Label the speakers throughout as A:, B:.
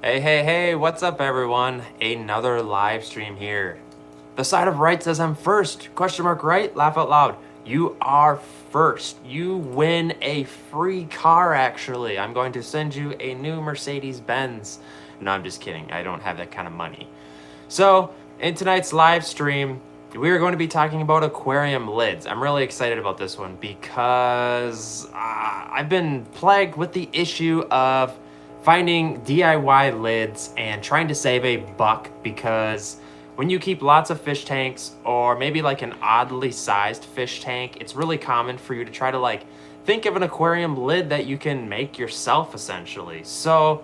A: Hey, what's up everyone? Another live stream here. The side of right says I'm first. Question mark right? Laugh out loud. You are first. You win a free car actually. I'm going to send you a new Mercedes-Benz. No, I'm just kidding. I don't have that kind of money. So, in tonight's live stream, we are going to be talking about aquarium lids. I'm really excited about this one because I've been plagued with the issue of finding DIY lids and trying to save a buck, because when you keep lots of fish tanks, or maybe like an oddly sized fish tank, it's really common for you to try to like think of an aquarium lid that you can make yourself essentially. So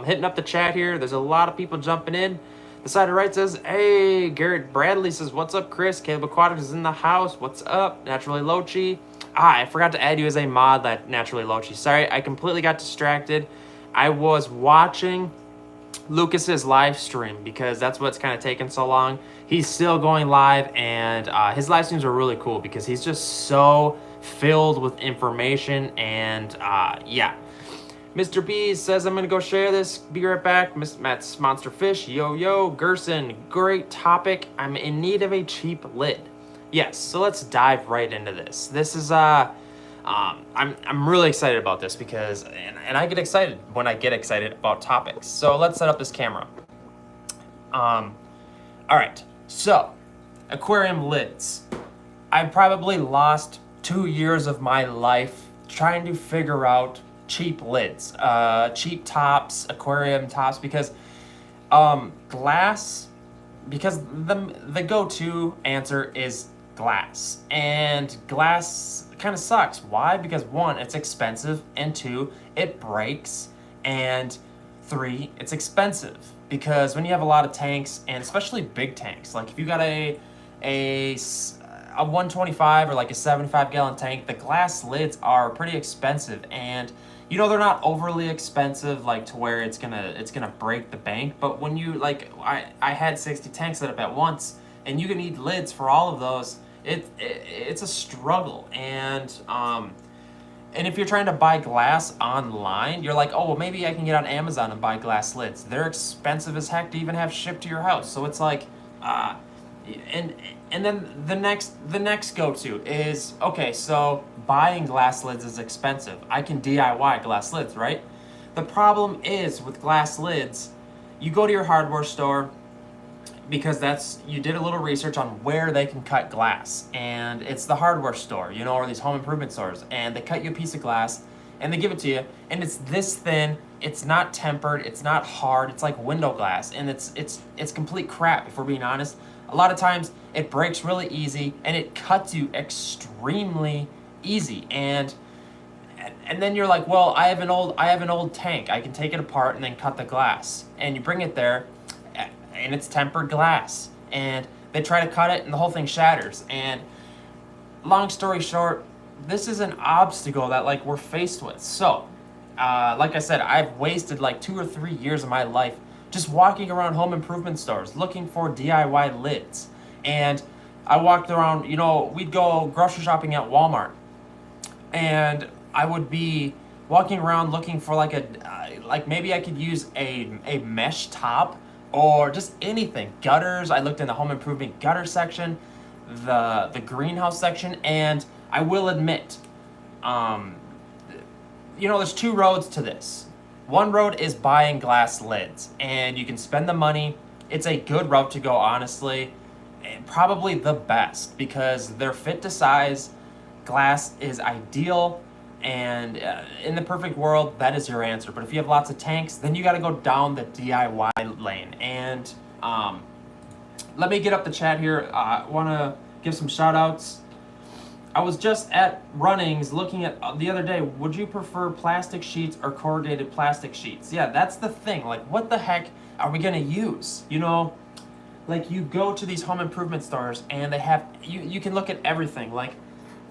A: hitting up the chat here, there's a lot of people jumping in. The side of right says, hey, Garrett Bradley says, what's up, Chris? Caleb Aquatics is in the house. What's up? Naturally Lochi. I forgot to add you as a mod, that Naturally Lochi. Sorry, I completely got distracted. I was watching Lucas's live stream because that's what's kind of taken so long. He's still going live, and his live streams are really cool because he's just so filled with information. And yeah. Mr. B says, I'm going to go share this. Be right back. Matt's Monster Fish. Yo, Gerson. Great topic. I'm in need of a cheap lid. Yes, so let's dive right into this. This is, I'm really excited about this because, and I get excited when I get excited about topics. So let's set up this camera. All right, so aquarium lids. I probably lost 2 years of my life trying to figure out cheap lids, cheap tops, aquarium tops, because glass, because the go-to answer is glass, and glass kind of sucks. Why? Because one, it's expensive, and two, it breaks, and three, it's expensive. Because when you have a lot of tanks, and especially big tanks, like if you got a 125 or like a 75-gallon tank, the glass lids are pretty expensive. And you know, they're not overly expensive, like to where it's gonna break the bank. But when you, like, I had 60 tanks set up at once, and you can need lids for all of those. It's a struggle. And if you're trying to buy glass online, you're like, oh, well, maybe I can get on Amazon and buy glass lids. They're expensive as heck to even have shipped to your house. So it's like, and then the next go-to is, okay, so buying glass lids is expensive. I can DIY glass lids, right? The problem is with glass lids, you go to your hardware store, because you did a little research on where they can cut glass, and it's the hardware store, you know, or these home improvement stores, and they cut you a piece of glass and they give it to you, and it's this thin, it's not tempered, it's not hard, it's like window glass, and it's complete crap, if we're being honest. A lot of times it breaks really easy, and it cuts you extremely easy, and then you're like, well, I have an old tank, I can take it apart and then cut the glass, and you bring it there, and it's tempered glass, and they try to cut it and the whole thing shatters. And long story short, this is an obstacle that like we're faced with. So like I said, I've wasted like 2 or 3 years of my life just walking around home improvement stores looking for DIY lids. And I walked around, you know, we'd go grocery shopping at Walmart, and I would be walking around looking for like like maybe I could use a mesh top, or just anything. Gutters, I looked in the home improvement gutter section, the greenhouse section, and I will admit, you know, there's 2 roads to this. One road is buying glass lids, and you can spend the money. It's a good route to go, honestly, and probably the best, because they're fit to size. Glass is ideal, and in the perfect world, that is your answer. But if you have lots of tanks, then you got to go down the DIY lane. And let me get up the chat here. I want to give some shout outs. I was just at Runnings looking at the other day, would you prefer plastic sheets or corrugated plastic sheets? Yeah, that's the thing. Like, what the heck are we going to use? You know, like, you go to these home improvement stores, and they have, you can look at everything. Like,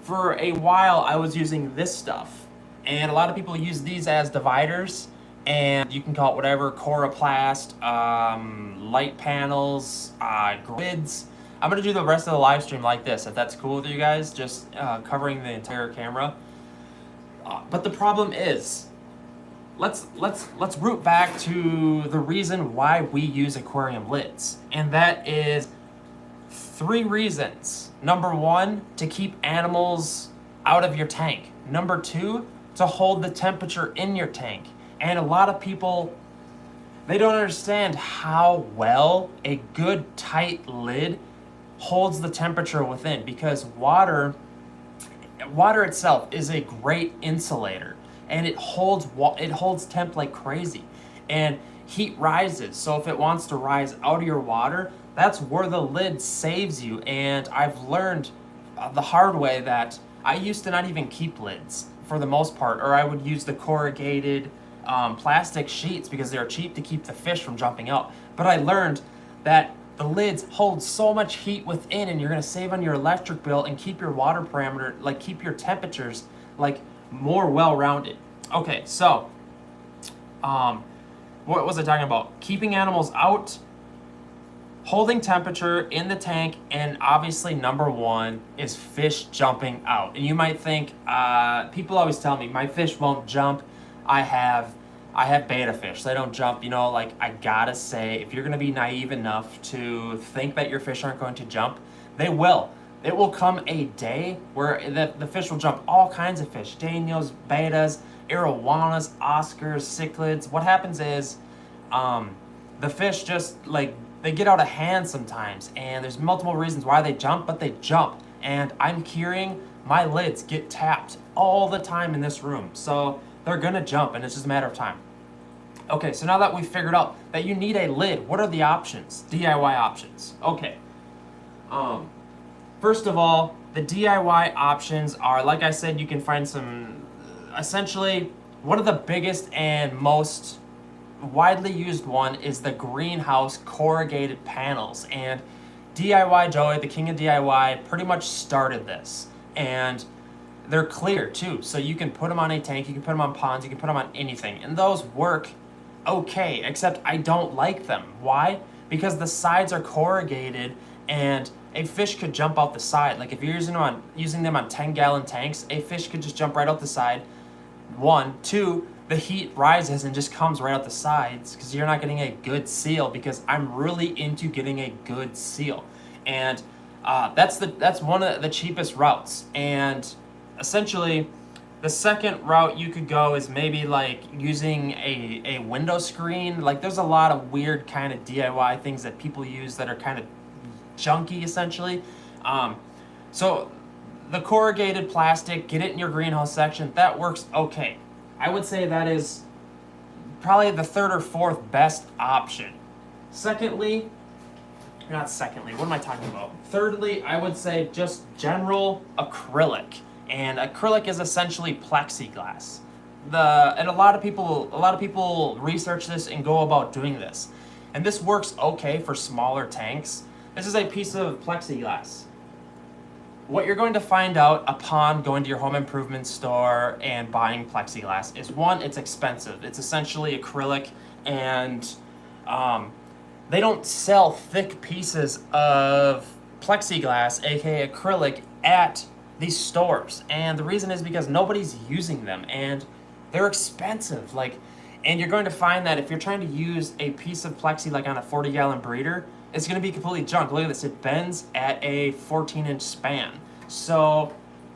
A: for a while, I was using this stuff, and a lot of people use these as dividers, and you can call it whatever, coroplast, light panels, grids. I'm gonna do the rest of the live stream like this, if that's cool with you guys, just covering the entire camera. But the problem is, let's root back to the reason why we use aquarium lids, and that is 3 reasons. Number 1, to keep animals out of your tank. Number 2, to hold the temperature in your tank. And a lot of people, they don't understand how well a good tight lid holds the temperature within, because water itself is a great insulator, and it holds temp like crazy, and heat rises. So if it wants to rise out of your water, that's where the lid saves you. And I've learned the hard way that I used to not even keep lids for the most part, or I would use the corrugated plastic sheets because they're cheap to keep the fish from jumping out. But I learned that the lids hold so much heat within, and you're gonna save on your electric bill and keep your water parameter, like keep your temperatures like more well-rounded. Okay, so what was I talking about? Keeping animals out, holding temperature in the tank, and obviously number 1 is fish jumping out. And you might think, people always tell me my fish won't jump. I have beta fish. They don't jump. You know, like, I gotta say, if you're gonna be naive enough to think that your fish aren't going to jump, they will. It will come a day where the fish will jump. All kinds of fish, Daniels, betas, arowanas, Oscars, cichlids. What happens is the fish just, like, they get out of hand sometimes, and there's multiple reasons why they jump, but they jump. And I'm hearing my lids get tapped all the time in this room. So they're gonna jump, and it's just a matter of time. Okay, so now that we've figured out that you need a lid, what are the options? DIY options. Okay. First of all, the DIY options are, like I said, you can find some, essentially, one of the biggest and most widely used one is the greenhouse corrugated panels. And DIY Joey, the king of DIY, pretty much started this. And they're clear too, so you can put them on a tank, you can put them on ponds, you can put them on anything, and those work okay, except I don't like them. Why? Because the sides are corrugated, and a fish could jump out the side. Like, if you're using them on 10-gallon tanks, a fish could just jump right out the side. 1, 2, the heat rises and just comes right out the sides, because you're not getting a good seal, because I'm really into getting a good seal. And that's one of the cheapest routes. And essentially, the second route you could go is maybe like using a window screen. Like, there's a lot of weird kind of DIY things that people use that are kind of junky, essentially. So the corrugated plastic, get it in your greenhouse section, that works okay. I would say that is probably the 3rd or 4th best option. Thirdly, I would say just general acrylic. And acrylic is essentially plexiglass. And a lot of people research this and go about doing this. And this works okay for smaller tanks. This is a piece of plexiglass. What you're going to find out upon going to your home improvement store and buying plexiglass is, 1, it's expensive. It's essentially acrylic, and they don't sell thick pieces of plexiglass, aka acrylic, at these stores. And the reason is because nobody's using them, and they're expensive. And you're going to find that if you're trying to use a piece of plexi like on a 40-gallon breeder, it's going to be completely junk. Look at this, it bends at a 14-inch span. So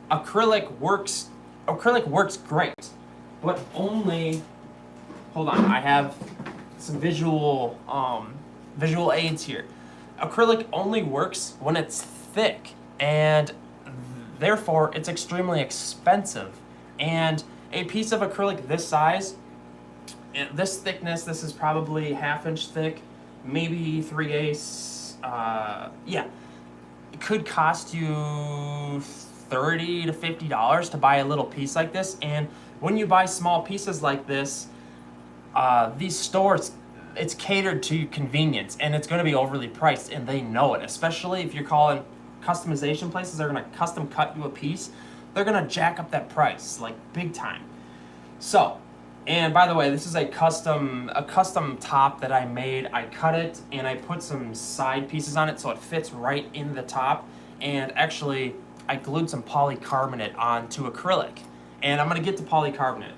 A: acrylic works great, but only, hold on, I have some visual aids here. Acrylic only works when it's thick, and therefore it's extremely expensive. And a piece of acrylic this size, this thickness, this is probably 1/2 inch thick, maybe 3/8, it could cost you $30 to $50 to buy a little piece like this. And when you buy small pieces like this, these stores, it's catered to convenience, and it's going to be overly priced, and they know it. Especially if you're calling customization places, they're going to custom cut you a piece. They're going to jack up that price like big time. So, and by the way, this is a custom top that I made. I cut it and I put some side pieces on it so it fits right in the top. And actually, I glued some polycarbonate onto acrylic. And I'm going to get to polycarbonate.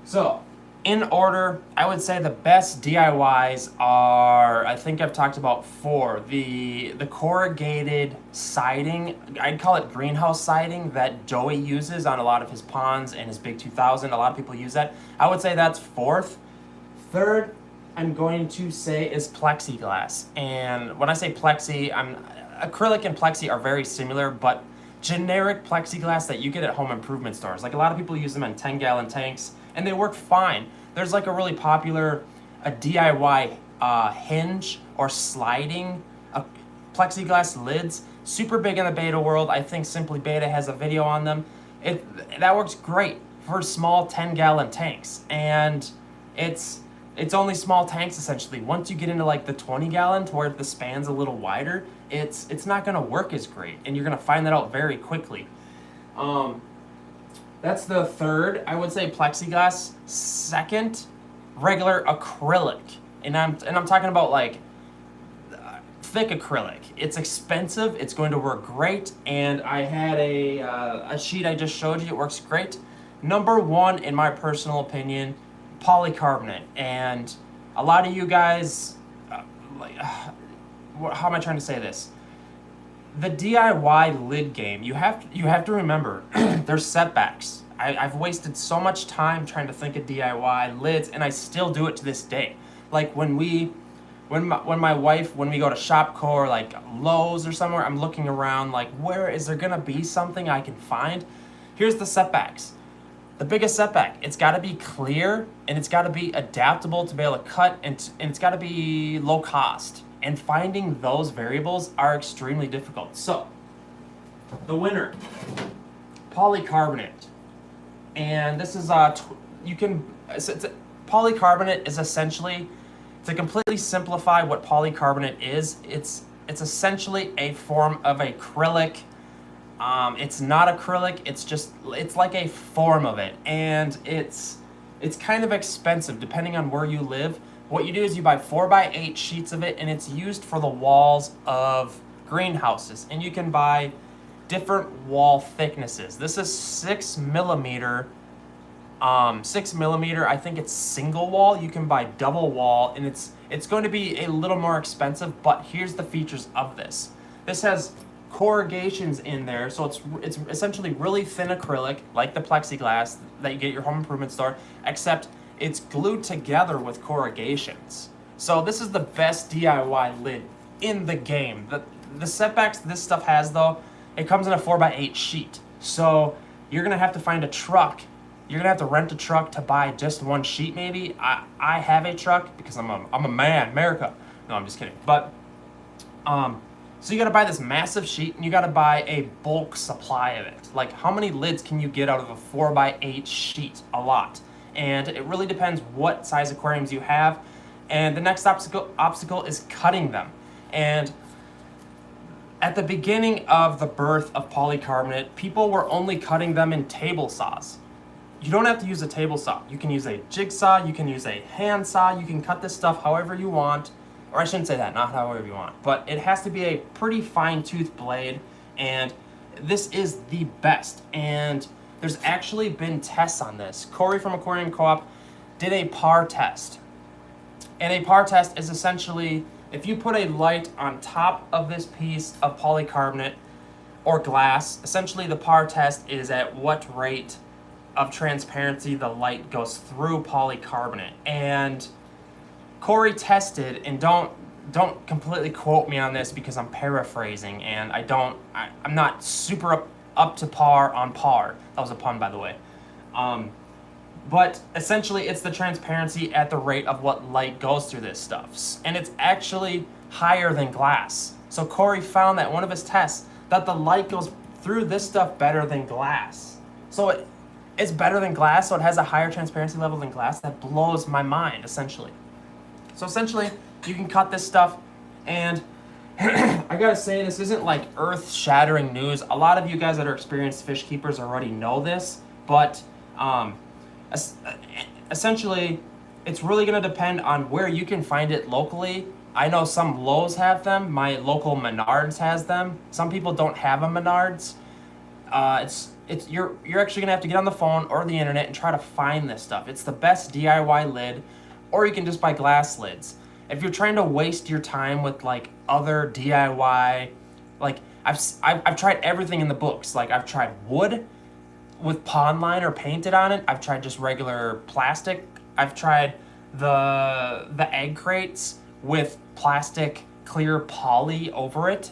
A: So, in order, I would say the best DIYs are, I think I've talked about 4. The corrugated siding, I'd call it greenhouse siding, that Joey uses on a lot of his ponds and his Big 2000. A lot of people use that. I would say that's 4th. 3rd, I'm going to say is plexiglass. And when I say plexi, acrylic and plexi are very similar, but generic plexiglass that you get at home improvement stores. Like a lot of people use them in 10-gallon tanks, and they work fine. There's like a really popular DIY hinge or sliding plexiglass lids, super big in the beta world. I think Simply Beta has a video on them. That works great for small 10-gallon tanks, and it's only small tanks essentially. Once you get into like the 20-gallon to where the span's a little wider, it's not gonna work as great, and you're gonna find that out very quickly. That's the 3rd. I would say plexiglass. 2nd, regular acrylic, and I'm talking about like thick acrylic. It's expensive. It's going to work great, and I had a sheet I just showed you. It works great. Number 1, in my personal opinion, polycarbonate. And a lot of you guys, how am I trying to say this? The DIY lid game, you have to remember there's setbacks. I've wasted so much time trying to think of DIY lids, and I still do it to this day. Like when my wife, when we go to Shopko or like Lowe's or somewhere, I'm looking around like, where is there gonna be something I can find? Here's the setbacks. The biggest setback, it's got to be clear, and it's got to be adaptable to be able to cut, and it's got to be low cost. And finding those variables are extremely difficult. So, the winner, polycarbonate. And this is polycarbonate is essentially, to completely simplify what polycarbonate is, it's essentially a form of acrylic. It's not acrylic, it's like a form of it, and it's kind of expensive depending on where you live. What you do is you buy 4x8 sheets of it, and it's used for the walls of greenhouses, and you can buy different wall thicknesses. This is 6mm, I think it's single wall. You can buy double wall, and it's going to be a little more expensive, but here's the features of this. This has corrugations in there, so it's essentially really thin acrylic, like the plexiglass that you get at your home improvement store, except it's glued together with corrugations. So this is the best DIY lid in the game. The setbacks this stuff has, though, it comes in a 4x8 sheet. So you're gonna have to find a truck. You're gonna have to rent a truck to buy just one sheet, maybe. I have a truck because I'm a man, America. No, I'm just kidding. But so you gotta buy this massive sheet, and you gotta buy a bulk supply of it. Like, how many lids can you get out of a 4x8 sheet? A lot. And it really depends what size aquariums you have. And the next obstacle is cutting them. And at the beginning of the birth of polycarbonate, people were only cutting them in table saws. You don't have to use a table saw. You can use a jigsaw, you can use a hand saw, you can cut this stuff however you want. Or I shouldn't say that, not however you want. But it has to be a pretty fine-tooth blade, and this is the best. And there's actually been tests on this. Corey from Aquarium Co-op did a par test. And a par test is essentially, if you put a light on top of this piece of polycarbonate or glass, essentially the par test is at what rate of transparency the light goes through polycarbonate. And Corey tested, and don't completely quote me on this because I'm paraphrasing, and I'm not super up to par on par. That was a pun, by the way. But essentially, it's the transparency at the rate of what light goes through this stuff. And it's actually higher than glass. So Corey found that one of his tests, that the light goes through this stuff better than glass. So it's better than glass, so it has a higher transparency level than glass. That blows my mind, essentially. So essentially, you can cut this stuff, and I gotta say, this isn't like earth-shattering news. A lot of you guys that are experienced fish keepers already know this, but essentially, it's really gonna depend on where you can find it locally. I know some Lowe's have them. My local Menards has them. Some people don't have a Menards. you're actually gonna have to get on the phone or the internet and try to find this stuff. It's the best DIY lid, or you can just buy glass lids. If you're trying to waste your time with like other DIY, like I've tried everything in the books. Like I've tried wood with pond liner painted on it. I've tried just regular plastic. I've tried the egg crates with plastic clear poly over it,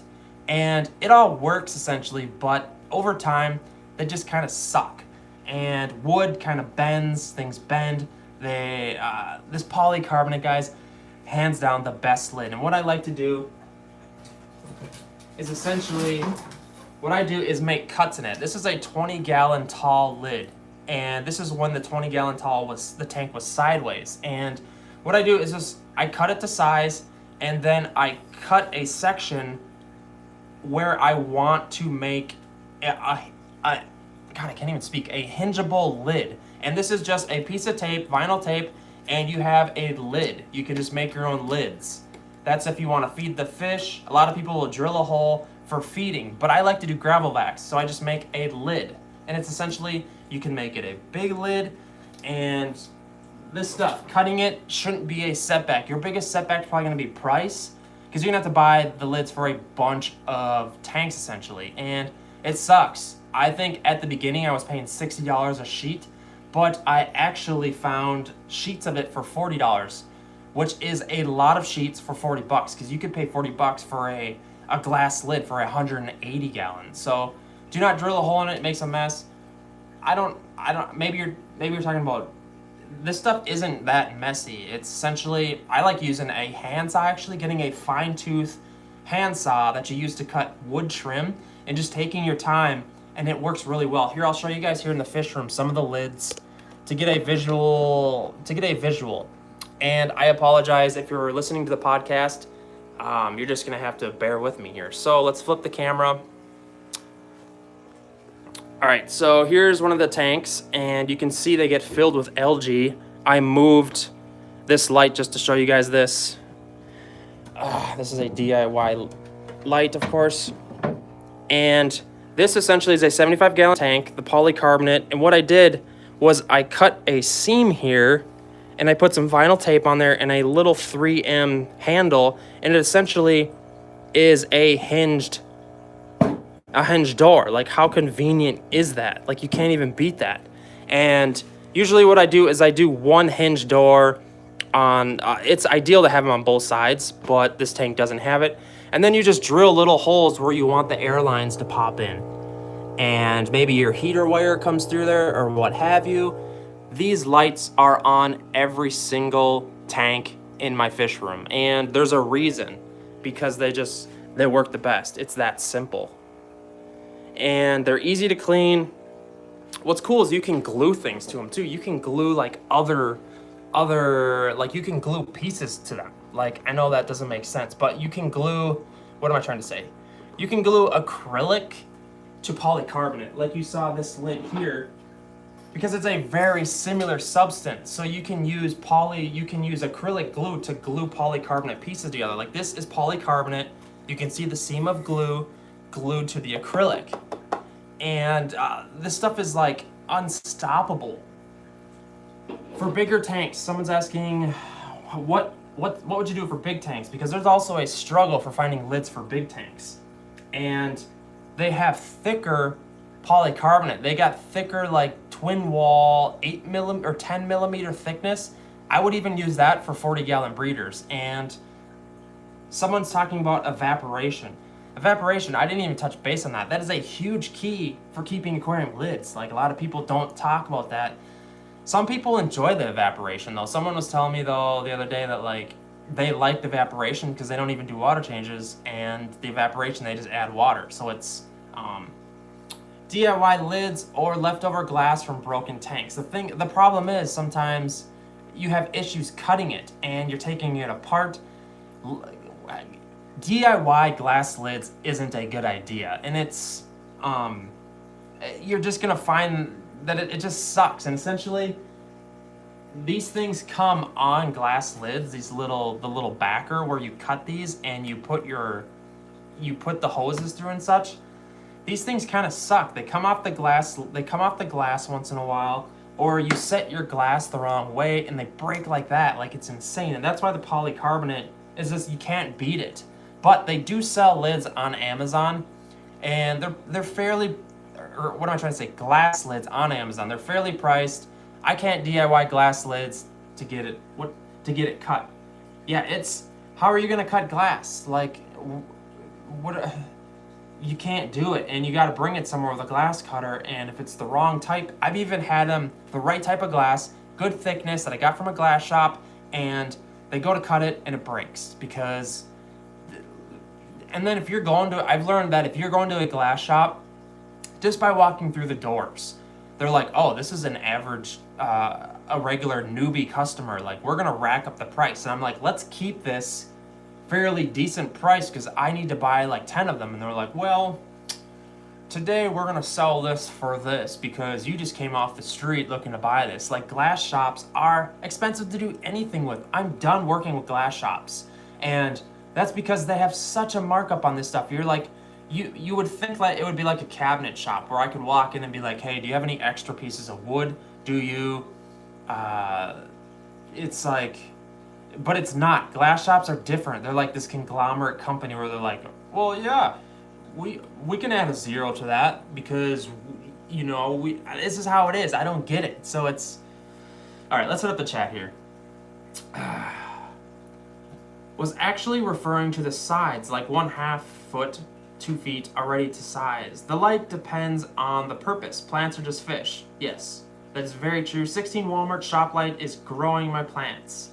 A: and it all works essentially, but over time they just kind of suck. And wood kind of bends, things bend. This polycarbonate, guys, hands down the best lid. And what I like to do is essentially, what I do is make cuts in it. This is a 20-gallon tall lid, and this is when the 20-gallon tall the tank was sideways. And what I do is just I cut it to size, and then I cut a section where I want to make God, I can't even speak, a hingeable lid. And this is just a piece of tape, vinyl tape, and you have a lid. You can just make your own lids. That's if you want to feed the fish. A lot of people will drill a hole for feeding, but I like to do gravel vacs, so I just make a lid. And it's essentially, you can make it a big lid, and this stuff, cutting it shouldn't be a setback. Your biggest setback is probably going to be price, because you're going to have to buy the lids for a bunch of tanks essentially, and it sucks. I think at the beginning I was paying $60 a sheet, but I actually found sheets of it for $40, which is a lot of sheets for 40 bucks, because you could pay 40 bucks for a glass lid for 180 gallons. So do not drill a hole in it, it makes a mess. Maybe you're talking about, this stuff isn't that messy. It's essentially, I like using a handsaw, actually getting a fine tooth handsaw that you use to cut wood trim, and just taking your time, and it works really well. Here, I'll show you guys here in the fish room some of the lids to get a visual. And I apologize if you're listening to the podcast. You're just gonna have to bear with me here. So let's flip the camera. All right, so here's one of the tanks, and you can see they get filled with algae. I moved this light just to show you guys this. This is a DIY light, of course. And this essentially is a 75-gallon tank, the polycarbonate. And what I did was I cut a seam here, and I put some vinyl tape on there and a little 3M handle, and it essentially is a hinged door. Like, how convenient is that? Like, you can't even beat that. And usually what I do is I do one hinge door on, it's ideal to have them on both sides, but this tank doesn't have it. And then you just drill little holes where you want the air lines to pop in. And maybe your heater wire comes through there or what have you. These lights are on every single tank in my fish room. And there's a reason, because they work the best. It's that simple. And they're easy to clean. What's cool is you can glue things to them too. You can glue like other, like you can glue pieces to them. Like, I know that doesn't make sense, but you can glue, what am I trying to say? You can glue acrylic to polycarbonate, like you saw this lid here, because it's a very similar substance. So you can use acrylic glue to glue polycarbonate pieces together. Like, this is polycarbonate. You can see the seam of glue glued to the acrylic. And this stuff is like unstoppable. For bigger tanks, someone's asking, what would you do for big tanks? Because there's also a struggle for finding lids for big tanks. And they have thicker polycarbonate. They got thicker, like twin wall, 8 millimeter or 10 millimeter thickness. I would even use that for 40-gallon breeders. And someone's talking about evaporation. Evaporation, I didn't even touch base on that. That is a huge key for keeping aquarium lids. Like, a lot of people don't talk about that. Some people enjoy the evaporation though. Someone was telling me though the other day that like they like the evaporation because they don't even do water changes, and the evaporation they just add water. So it's DIY lids or leftover glass from broken tanks. The problem is sometimes you have issues cutting it and you're taking it apart. DIY glass lids isn't a good idea, and it's you're just gonna find that it just sucks. And essentially these things come on glass lids, the little backer where you cut these and you put the hoses through and such. these things kind of suck. They come off the glass. They come off the glass once in a while, or you set your glass the wrong way and they break like that. Like, it's insane. And that's why the polycarbonate is just, you can't beat it. But they do sell lids on Amazon, and they're fairly, or what am I trying to say? Glass lids on Amazon. They're fairly priced. I can't DIY glass lids to get it cut. Yeah, it's, how are you gonna cut glass? Like, what? You can't do it, and you got to bring it somewhere with a glass cutter. And if it's the wrong type, I've even had the right type of glass, good thickness that I got from a glass shop, and they go to cut it and it breaks because. And then if you're going to, I've learned that if you're going to a glass shop, just by walking through the doors, they're like, oh, this is an average, a regular newbie customer. Like, we're gonna rack up the price, and I'm like, let's keep this fairly decent price because I need to buy like 10 of them. And they're like, well, today we're gonna sell this for this because you just came off the street looking to buy this. Like, glass shops are expensive to do anything with. I'm done working with glass shops, and that's because they have such a markup on this stuff. You're like, you would think like it would be like a cabinet shop where I could walk in and be like, hey, do you have any extra pieces of wood? Do you? It's like, but it's not. Glass shops are different. They're like this conglomerate company where they're like, well, yeah, we can add a zero to that because, you know, this is how it is. I don't get it. So it's, all right, let's hit up the chat here. Was actually referring to the sides, like 1/2 foot, 2 feet, already to size. The light depends on the purpose. Plants are just fish. Yes, that is very true. 16 Walmart shop light is growing my plants.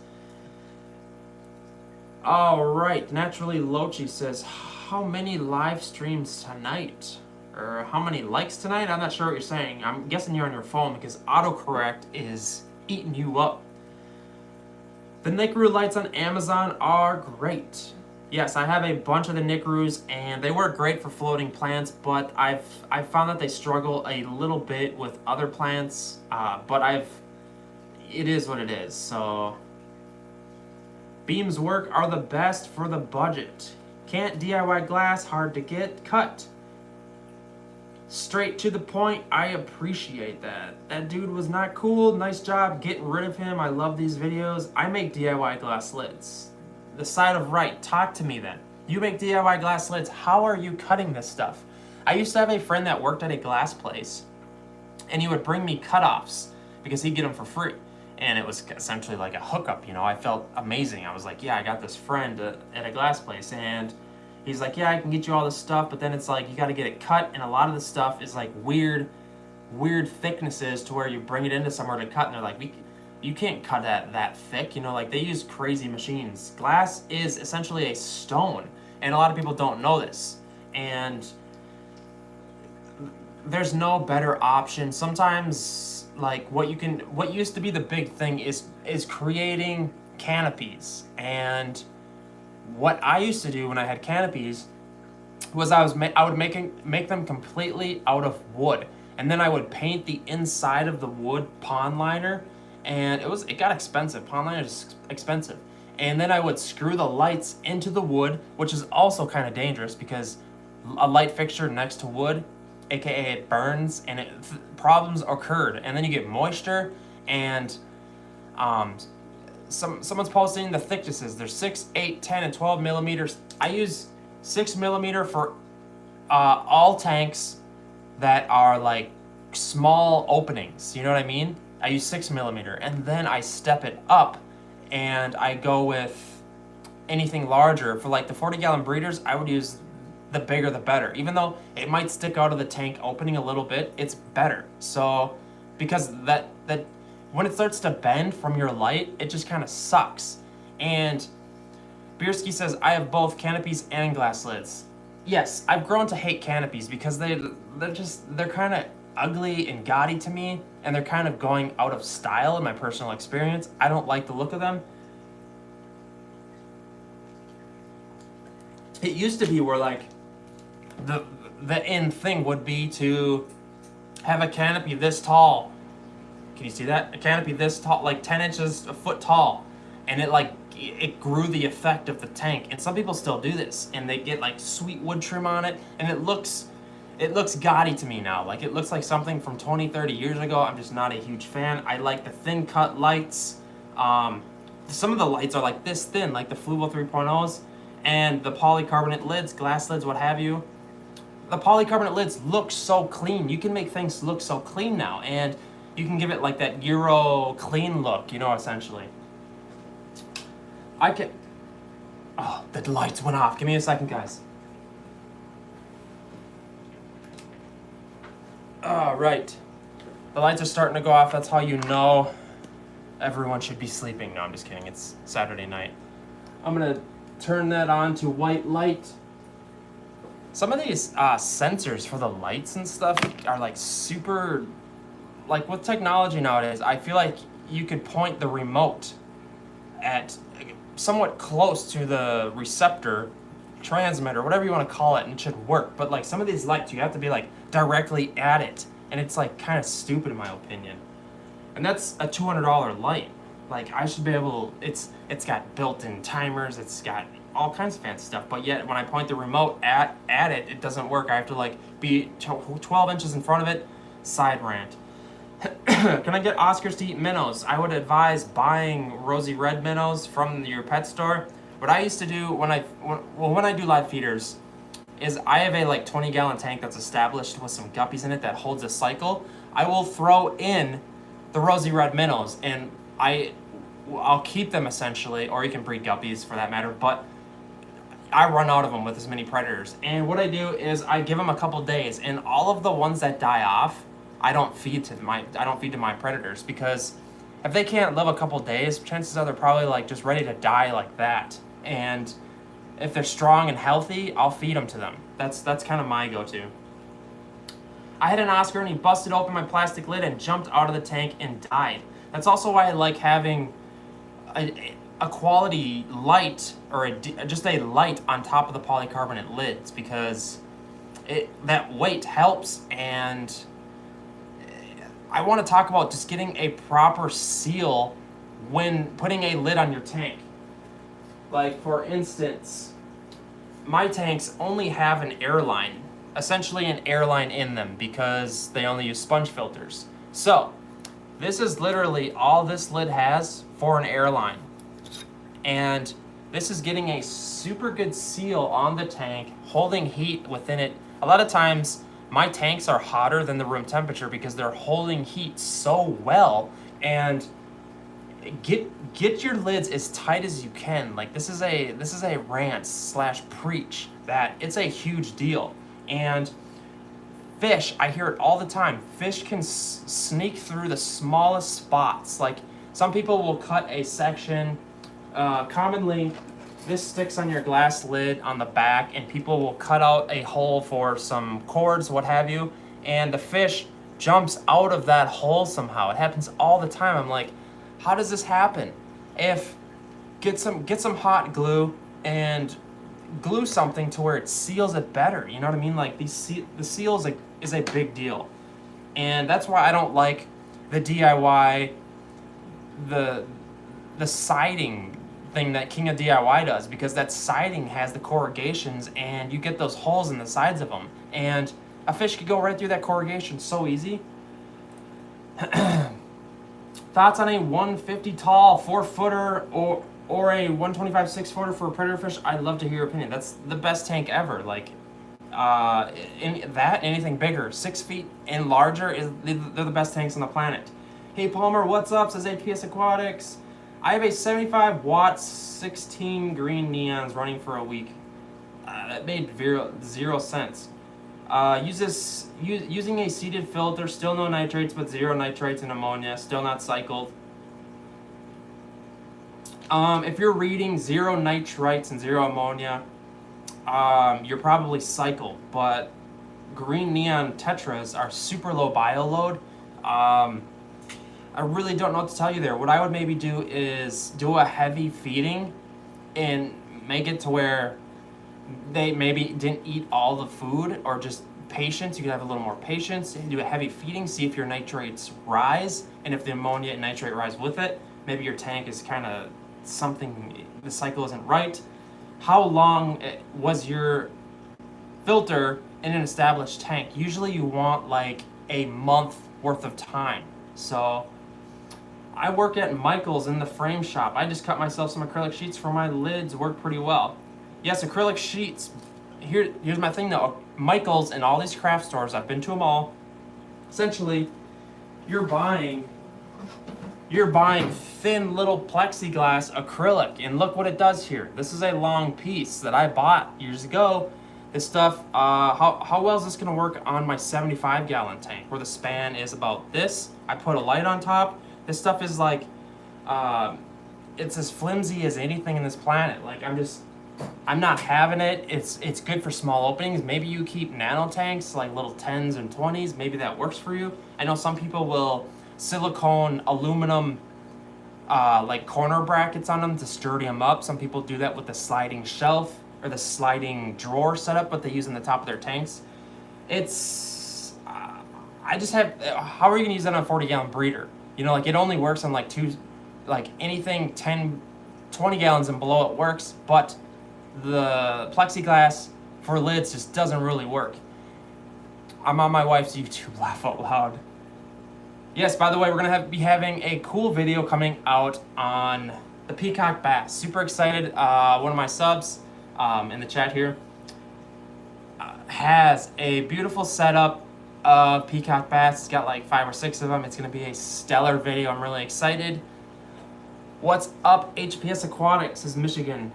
A: All right, Naturally Lochi says, how many live streams tonight? Or how many likes tonight? I'm not sure what you're saying. I'm guessing you're on your phone because autocorrect is eating you up. The Nicaroo lights on Amazon are great. Yes, I have a bunch of the Nicaroos, and they work great for floating plants, but I've found that they struggle a little bit with other plants, but it is what it is, so. Beams work are the best for the budget. Can't DIY glass, hard to get cut. Straight to the point, I appreciate that. That dude was not cool, nice job getting rid of him. I love these videos. I make DIY glass lids. The side of right, talk to me then. You make DIY glass lids, how are you cutting this stuff? I used to have a friend that worked at a glass place, and he would bring me cutoffs because he'd get them for free. And it was essentially like a hookup, you know. I felt amazing. I was like, yeah, I got this friend at a glass place, and he's like, yeah, I can get you all this stuff, but then it's like you got to get it cut, and a lot of the stuff is like weird thicknesses to where you bring it into somewhere to cut, and they're like, you can't cut that thick, you know, like they use crazy machines. Glass is essentially a stone, and a lot of people don't know this, and there's no better option. Sometimes, like what used to be the big thing is creating canopies, and what I used to do when I had canopies was I would make them completely out of wood, and then I would paint the inside of the wood pond liner, and it got expensive. Pond liner is expensive, and then I would screw the lights into the wood, which is also kind of dangerous because a light fixture next to wood, aka it burns, and problems occurred, and then you get moisture, and someone's posting the thicknesses. There's 6, 8, 10, and 12 millimeters. I use 6 millimeter for all tanks that are like small openings. You know what I mean? I use 6 millimeter, and then I step it up, and I go with anything larger. For like the 40-gallon breeders, I would use the bigger the better. Even though it might stick out of the tank opening a little bit, it's better. So, because that when it starts to bend from your light, it just kind of sucks. And Bierski says, I have both canopies and glass lids. Yes, I've grown to hate canopies because they're kind of ugly and gaudy to me, and they're kind of going out of style in my personal experience. I don't like the look of them. It used to be where like the in thing would be to have a canopy this tall. Can you see that? A canopy this tall, like 10 inches, a foot tall, and it grew the effect of the tank. And some people still do this, and they get like sweet wood trim on it, and it looks it looks gaudy to me now. Like, it looks like something from 20, 30 years ago. I'm just not a huge fan. I like the thin cut lights. Some of the lights are like this thin, like the Fluval 3.0s, and the polycarbonate lids, glass lids, what have you. The polycarbonate lids look so clean. You can make things look so clean now, and you can give it like that Euro clean look, you know, essentially. I can... Oh, the lights went off. Give me a second, guys. All right. The lights are starting to go off. That's how you know everyone should be sleeping. No, I'm just kidding. It's Saturday night. I'm going to turn that on to white light. Some of these sensors for the lights and stuff are like super... Like with technology nowadays, I feel like you could point the remote at somewhat close to the receptor, transmitter, whatever you want to call it, and it should work. But like some of these lights, you have to be like directly at it, and it's like kind of stupid in my opinion. And that's a $200 light. Like I should be able. It's got built-in timers. It's got all kinds of fancy stuff. But yet when I point the remote at it, it doesn't work. I have to like be 12 inches in front of it. Side rant. Can I get Oscars to eat minnows? I would advise buying rosy red minnows from your pet store. What I used to do when I do live feeders is I have a like 20-gallon tank that's established with some guppies in it that holds a cycle. I will throw in the rosy red minnows and I'll keep them essentially, or you can breed guppies for that matter, but I run out of them with as many predators. And what I do is I give them a couple days, and all of the ones that die off, I don't feed to my predators, because if they can't live a couple days, chances are they're probably like just ready to die like that. And if they're strong and healthy, I'll feed them to them. That's kind of my go-to. I had an Oscar and he busted open my plastic lid and jumped out of the tank and died. That's also why I like having a quality light, or just a light on top of the polycarbonate lids, because that weight helps. And I want to talk about just getting a proper seal when putting a lid on your tank. Like for instance, my tanks only have an airline, essentially an airline in them, because they only use sponge filters. So this is literally all this lid has for an airline. And this is getting a super good seal on the tank, holding heat within it. A lot of times my tanks are hotter than the room temperature because they're holding heat so well. And get your lids as tight as you can. Like this is a rant / preach that it's a huge deal. And fish, I hear it all the time. Fish can sneak through the smallest spots. Like some people will cut a section. Commonly, this sticks on your glass lid on the back, and people will cut out a hole for some cords, what have you, and the fish jumps out of that hole somehow. It happens all the time. I'm like, how does this happen? Get some hot glue and glue something to where it seals it better. You know what I mean? Like the seal is a big deal, and that's why I don't like the DIY, the siding thing that King of DIY does, because that siding has the corrugations and you get those holes in the sides of them, and a fish could go right through that corrugation so easy. Thoughts on a 150 tall 4-footer or a 125 6-footer for a predator fish? I'd love to hear your opinion. That's the best tank ever. Like anything bigger, 6 feet and larger, they're the best tanks on the planet. Hey Palmer, what's up? Says APS Aquatics. I have a 75 watt 16 green neons running for a week. That made 0 sense. Using a seeded filter, still no nitrates, but 0 nitrates and ammonia, still not cycled. If you're reading 0 nitrites and 0 ammonia, you're probably cycled, but green neon tetras are super low bio load. I really don't know what to tell you there. What I would maybe do is do a heavy feeding and make it to where they maybe didn't eat all the food, or just patience. You could have a little more patience. Do a heavy feeding, see if your nitrates rise, and if the ammonia and nitrate rise with it, maybe your tank is kind of something, the cycle isn't right. How long was your filter in an established tank. Usually you want like a month worth of time. So I work at Michael's in the frame shop. I just cut myself some acrylic sheets for my lids, work pretty well. Yes, acrylic sheets. Here's my thing though. Michael's and all these craft stores, I've been to them all. Essentially, you're buying thin little plexiglass acrylic, and look what it does here. This is a long piece that I bought years ago. This stuff, how well is this gonna work on my 75-gallon tank where the span is about this? I put a light on top. This stuff is like, it's as flimsy as anything in this planet. Like I'm not having it. It's good for small openings. Maybe you keep nano tanks, like little 10s and 20s. Maybe that works for you. I know some people will silicone aluminum like corner brackets on them to sturdy them up. Some people do that with the sliding shelf or the sliding drawer setup, what they use in the top of their tanks. It's, I just have, how are you gonna use that on a 40-gallon breeder? You know, like it only works on like anything 10, 20 gallons and below it works, but the plexiglass for lids just doesn't really work. I'm on my wife's YouTube, laugh out loud. Yes, by the way, we're gonna be having a cool video coming out on the peacock bass. Super excited. One of my subs in the chat here has a beautiful setup of peacock bass. It's got like 5 or 6 of them. It's gonna be a stellar video. I'm really excited. What's up, HPS Aquatics, says Michigan.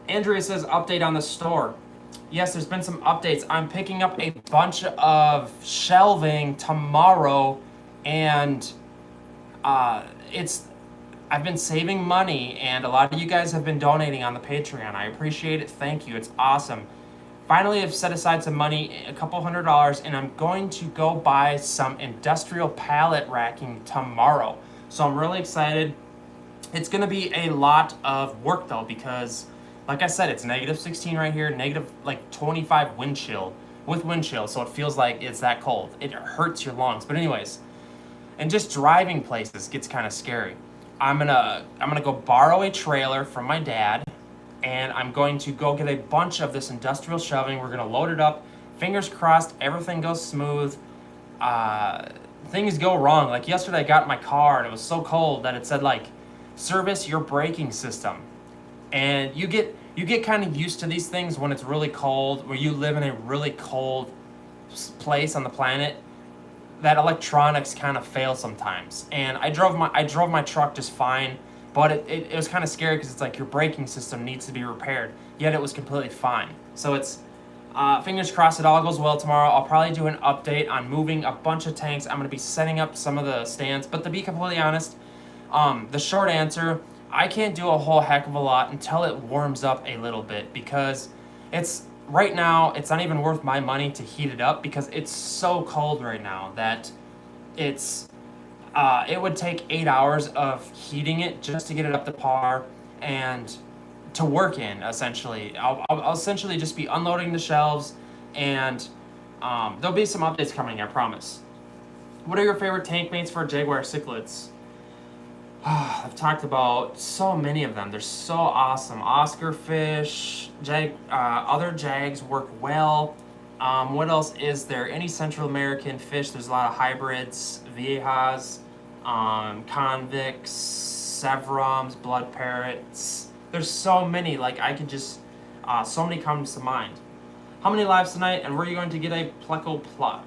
A: Andrea says update on the store. Yes, there's been some updates. I'm picking up a bunch of shelving tomorrow, and I've been saving money, and a lot of you guys have been donating on the Patreon. I appreciate it. Thank you. It's awesome. Finally, I've set aside some money, a couple $100, and I'm going to go buy some industrial pallet racking tomorrow. So I'm really excited. It's going to be a lot of work though, because like I said, it's negative 16 right here, negative like 25 wind chill with wind chill. So it feels like it's that cold. It hurts your lungs. But anyways, and just driving places gets kind of scary. I'm gonna go borrow a trailer from my dad, and I'm going to go get a bunch of this industrial shelving. We're gonna load it up. Fingers crossed, everything goes smooth. Things go wrong. Like yesterday, I got in my car and it was so cold that it said like, service your braking system. And you get kind of used to these things when it's really cold, where you live in a really cold place on the planet. That electronics kind of fail sometimes. And I drove my truck just fine, but it was kind of scary because it's like your braking system needs to be repaired, yet it was completely fine. So it's fingers crossed it all goes well tomorrow. I'll probably do an update on moving a bunch of tanks. I'm going to be setting up some of the stands, but to be completely honest, the short answer, I can't do a whole heck of a lot until it warms up a little bit, because right now, it's not even worth my money to heat it up because it's so cold right now that it would take 8 hours of heating it just to get it up to par and to work in, essentially. I'll essentially just be unloading the shelves, and there'll be some updates coming, I promise. What are your favorite tank mates for Jaguar cichlids? I've talked about so many of them. They're so awesome. Oscar fish, other jags work well. What else is there? Any Central American fish. There's a lot of hybrids, viejas, convicts, severums, blood parrots. There's so many. Like I could just, so many comes to mind. How many lives tonight? And where are you going to get a pleco plush?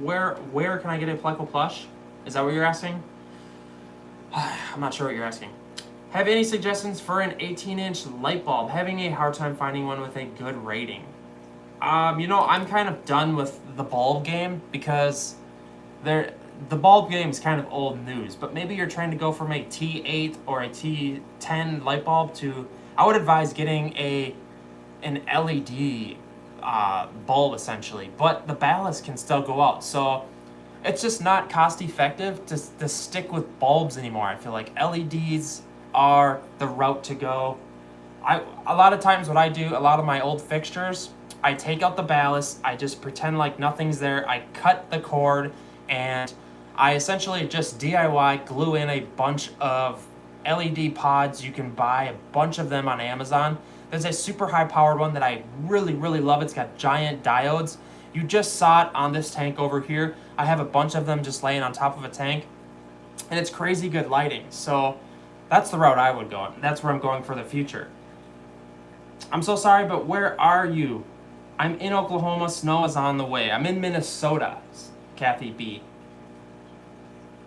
A: Where can I get a pleco plush? Is that what you're asking? I'm not sure what you're asking. Have any suggestions for an 18-inch light bulb? Having a hard time finding one with a good rating. You know, I'm kind of done with the bulb game because the bulb game is kind of old news. But maybe you're trying to go from a T8 or a T10 light bulb to, I would advise getting an LED bulb essentially. But the ballast can still go out. So it's just not cost effective to stick with bulbs anymore. I feel like LEDs are the route to go. A lot of times what I do, a lot of my old fixtures, I take out the ballast, I just pretend like nothing's there, I cut the cord, and I essentially just DIY glue in a bunch of LED pods. You can buy a bunch of them on Amazon. There's a super high powered one that I really, really love. It's got giant diodes, You just saw it on this tank over here. I have a bunch of them just laying on top of a tank, and it's crazy good lighting. So that's the route I would go. That's where I'm going for the future. I'm so sorry, but where are you? I'm in Oklahoma. Snow is on the way. I'm in Minnesota, Kathy B.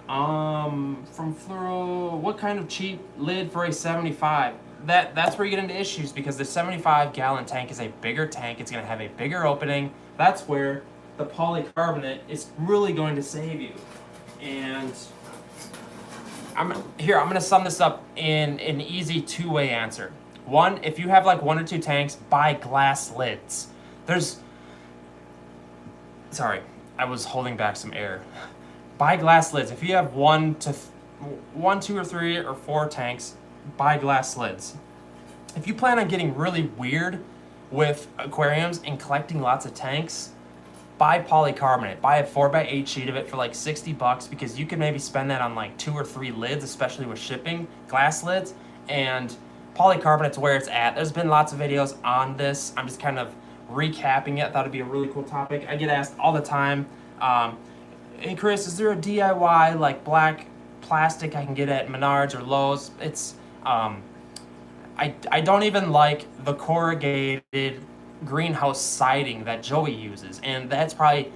A: From Fluoro, what kind of cheap lid for a 75? That's where you get into issues, because the 75-gallon tank is a bigger tank. It's going to have a bigger opening. That's where the polycarbonate is really going to save you. And I'm going to sum this up in an easy two-way answer. One, if you have like 1 or 2 tanks, buy glass lids. Sorry, I was holding back some air. Buy glass lids. If you have 1, 2, or 3, or 4 tanks, buy glass lids. If you plan on getting really weird with aquariums and collecting lots of tanks, buy polycarbonate. Buy a 4x8 sheet of it for like $60, because you can maybe spend that on like 2 or 3 lids, especially with shipping, glass lids, and polycarbonate's where it's at. There's been lots of videos on this. I'm just kind of recapping it. I thought it'd be a really cool topic. I get asked all the time, hey Chris, is there a DIY like black plastic I can get at Menards or Lowe's? It's I don't even like the corrugated greenhouse siding that Joey uses, and that's probably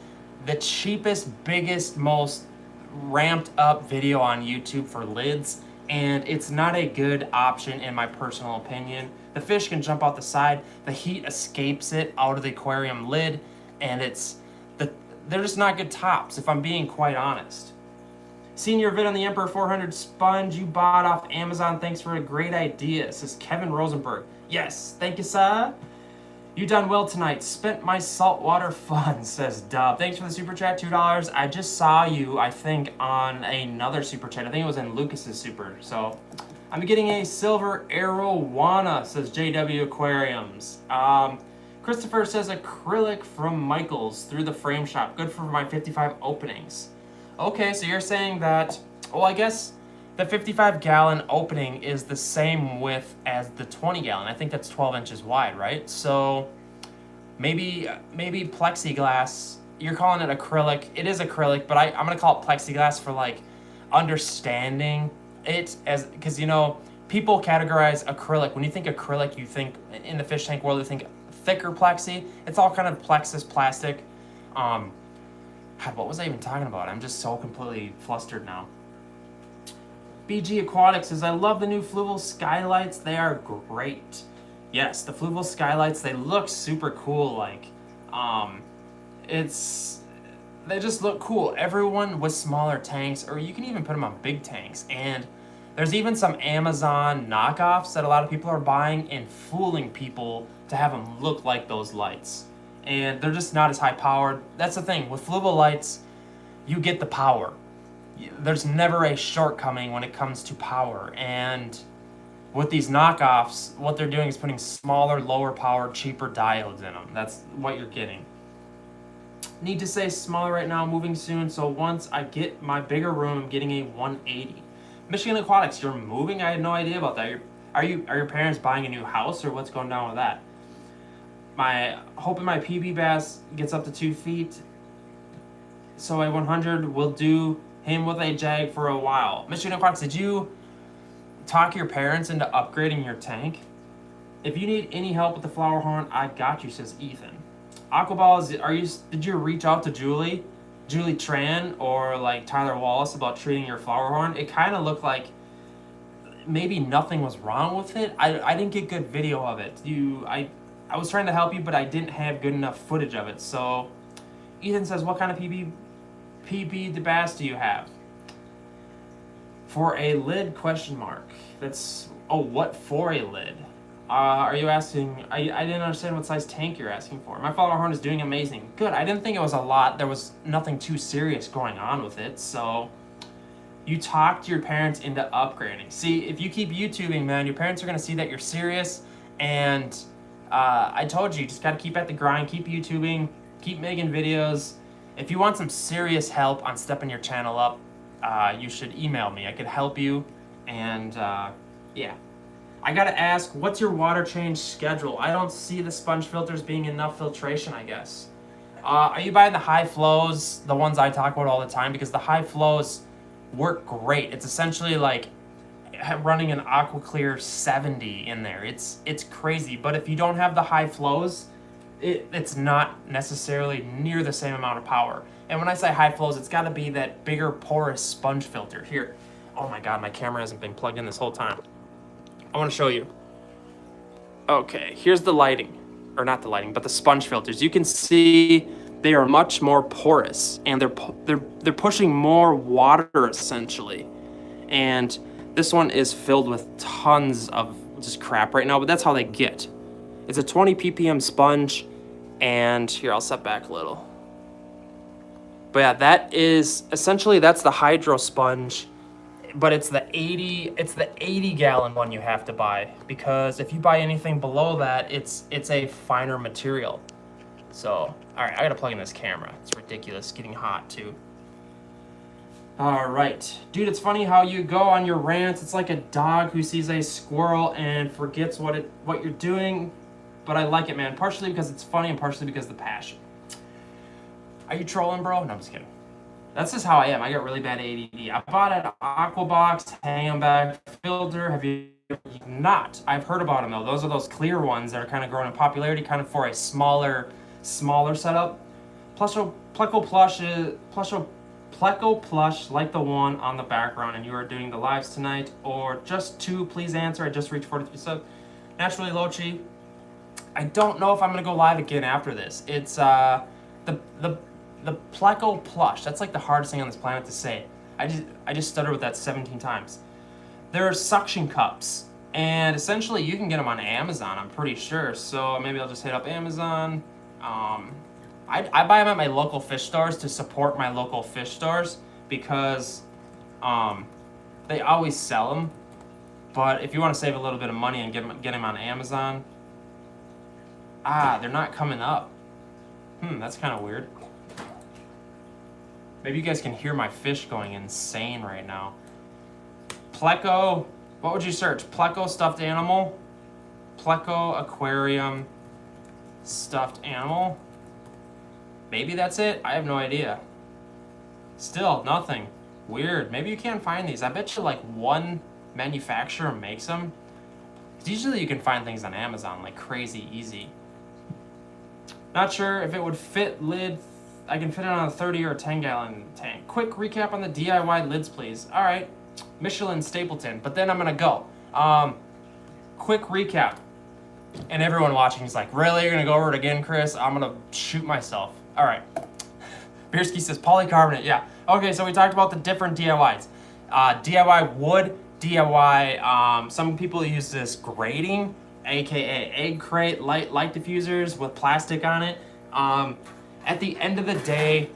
A: the cheapest, biggest, most ramped up video on YouTube for lids, and it's not a good option in my personal opinion. The fish can jump out the side, the heat escapes it out of the aquarium lid, and they're just not good tops, if I'm being quite honest. Seen your vid on the Emperor 400 sponge you bought off Amazon. Thanks for a great idea, says Kevin Rosenberg. Yes, thank you, sir. You done well tonight. Spent my saltwater funds, says Dub. Thanks for the super chat, $2. I just saw you, I think, on another super chat. I think it was in Lucas's super. So I'm getting a silver arowana, says JW Aquariums. Christopher says acrylic from Michaels through the frame shop. Good for my 55 openings. Okay, so you're saying that, well, I guess the 55-gallon opening is the same width as the 20-gallon. I think that's 12 inches wide, right? So maybe plexiglass. You're calling it acrylic. It is acrylic, but I'm going to call it plexiglass for, like, understanding it as, because, you know, people categorize acrylic. When you think acrylic, you think, in the fish tank world, you think thicker plexi. It's all kind of plexus plastic. God, what was I even talking about? I'm just so completely flustered now. BG Aquatics says, I love the new fluval skylights. They are great. Yes, the fluval skylights, they look super cool. Like, they just look cool. Everyone with smaller tanks, or you can even put them on big tanks. And there's even some Amazon knockoffs that a lot of people are buying and fooling people to have them look like those lights. And they're just not as high powered. That's the thing, with fluval lights, you get the power. There's never a shortcoming when it comes to power. And with these knockoffs, what they're doing is putting smaller, lower power, cheaper diodes in them. That's what you're getting. Need to say smaller right now, moving soon, so once I get my bigger room, I'm getting a 180. Michigan Aquatics, you're moving? I had no idea about that. Are your parents buying a new house, or what's going down with that? Hoping my PB bass gets up to 2 feet, so a 100 will do him with a jag for a while. Michigan Aquatics, did you talk your parents into upgrading your tank? If you need any help with the flower horn, I got you, says Ethan. Aquaball, did you reach out to Julie Tran, or like Tyler Wallace about treating your flower horn? It kind of looked like maybe nothing was wrong with it. I didn't get good video of it. I was trying to help you, but I didn't have good enough footage of it. So Ethan says, what kind of PB bass do you have? For a lid, question mark. What for a lid? Are you asking, I didn't understand what size tank you're asking for. My flower horn is doing amazing. Good, I didn't think it was a lot. There was nothing too serious going on with it, so you talked your parents into upgrading. See, if you keep YouTubing, man, your parents are gonna see that you're serious, and I told you, just gotta keep at the grind, keep YouTubing, keep making videos. If you want some serious help on stepping your channel up, you should email me. I could help you, and yeah. I gotta ask, what's your water change schedule? I don't see the sponge filters being enough filtration, I guess. Are you buying the high flows, the ones I talk about all the time? Because the high flows work great. It's essentially like running an Aquaclear 70 in there. It's crazy. But if you don't have the high flows, it's not necessarily near the same amount of power. And when I say high flows, it's got to be that bigger porous sponge filter. Here. Oh my God, my camera hasn't been plugged in this whole time. I want to show you. Okay, here's the lighting. Or not the lighting, but the sponge filters. You can see they are much more porous, and they're pushing more water essentially. And this one is filled with tons of just crap right now, but that's how they get. It's a 20 ppm sponge, and here, I'll set back a little. But yeah, that is essentially, that's the hydro sponge, but it's the 80 gallon one you have to buy, because if you buy anything below that, it's a finer material. So, all right, I gotta plug in this camera. It's ridiculous, getting hot too. All right, dude, it's funny how you go on your rants. It's like a dog who sees a squirrel and forgets what you're doing. But I like it, man, partially because it's funny and partially because of the passion. Are you trolling, bro? No, I'm just kidding. That's just how I am. I got really bad ADD. I bought an Aquabox hang back filter. Have you not? I've heard about them though. Those are those clear ones that are kind of growing in popularity, kind of for a smaller setup. Pleco Plush, like the one on the background, and you are doing the lives tonight, or just two, please answer. I just reached 43 subs. Naturally Lochi. I don't know if I'm gonna go live again after this. It's the Pleco Plush. That's like the hardest thing on this planet to say. I just stuttered with that 17 times. They're suction cups, and essentially you can get them on Amazon, I'm pretty sure. So maybe I'll just hit up Amazon. I buy them at my local fish stores to support my local fish stores, because they always sell them. But if you want to save a little bit of money and get them on Amazon, they're not coming up. That's kind of weird. Maybe you guys can hear my fish going insane right now. Pleco, what would you search? Pleco stuffed animal? Pleco aquarium stuffed animal? Maybe that's it? I have no idea. Still, nothing. Weird. Maybe you can't find these. I bet you like one manufacturer makes them. Usually you can find things on Amazon like crazy easy. Not sure if it would fit lid. I can fit it on a 30 or 10 gallon tank. Quick recap on the DIY lids, please. All right, Michelin Stapleton, but then I'm gonna go. Quick recap. And everyone watching is like, really? You're gonna go over it again, Chris? I'm gonna shoot myself. All right. Bierski says polycarbonate, yeah. Okay, so we talked about the different DIYs. DIY wood, DIY, some people use this grating, AKA egg crate, light diffusers with plastic on it. At the end of the day,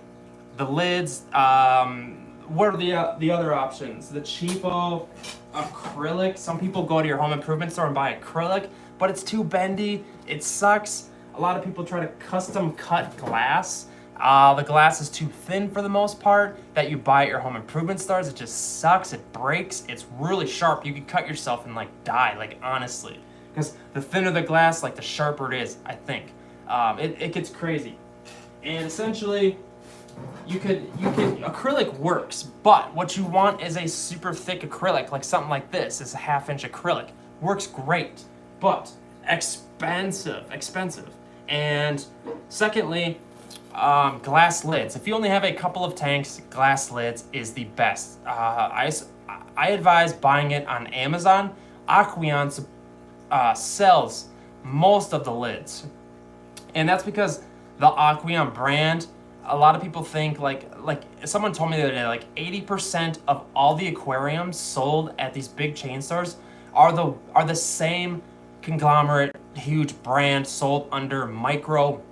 A: the lids, what are the other options? The cheapo acrylic. Some people go to your home improvement store and buy acrylic, but it's too bendy. It sucks. A lot of people try to custom cut glass. The glass is too thin for the most part that you buy at your home improvement stores. It just sucks. It breaks. It's really sharp. You could cut yourself and like die, like honestly. Because the thinner the glass, like the sharper it is, I think. It gets crazy. And essentially, acrylic works, but what you want is a super thick acrylic, like something like this. It's a 1/2 inch acrylic. Works great, but expensive. And secondly, glass lids. If you only have a couple of tanks, glass lids is the best. I advise buying it on Amazon. Aquarium sells most of the lids, and that's because the Aquarium brand, a lot of people think like someone told me the other day, like 80% of all the aquariums sold at these big chain stores are the same conglomerate huge brand sold under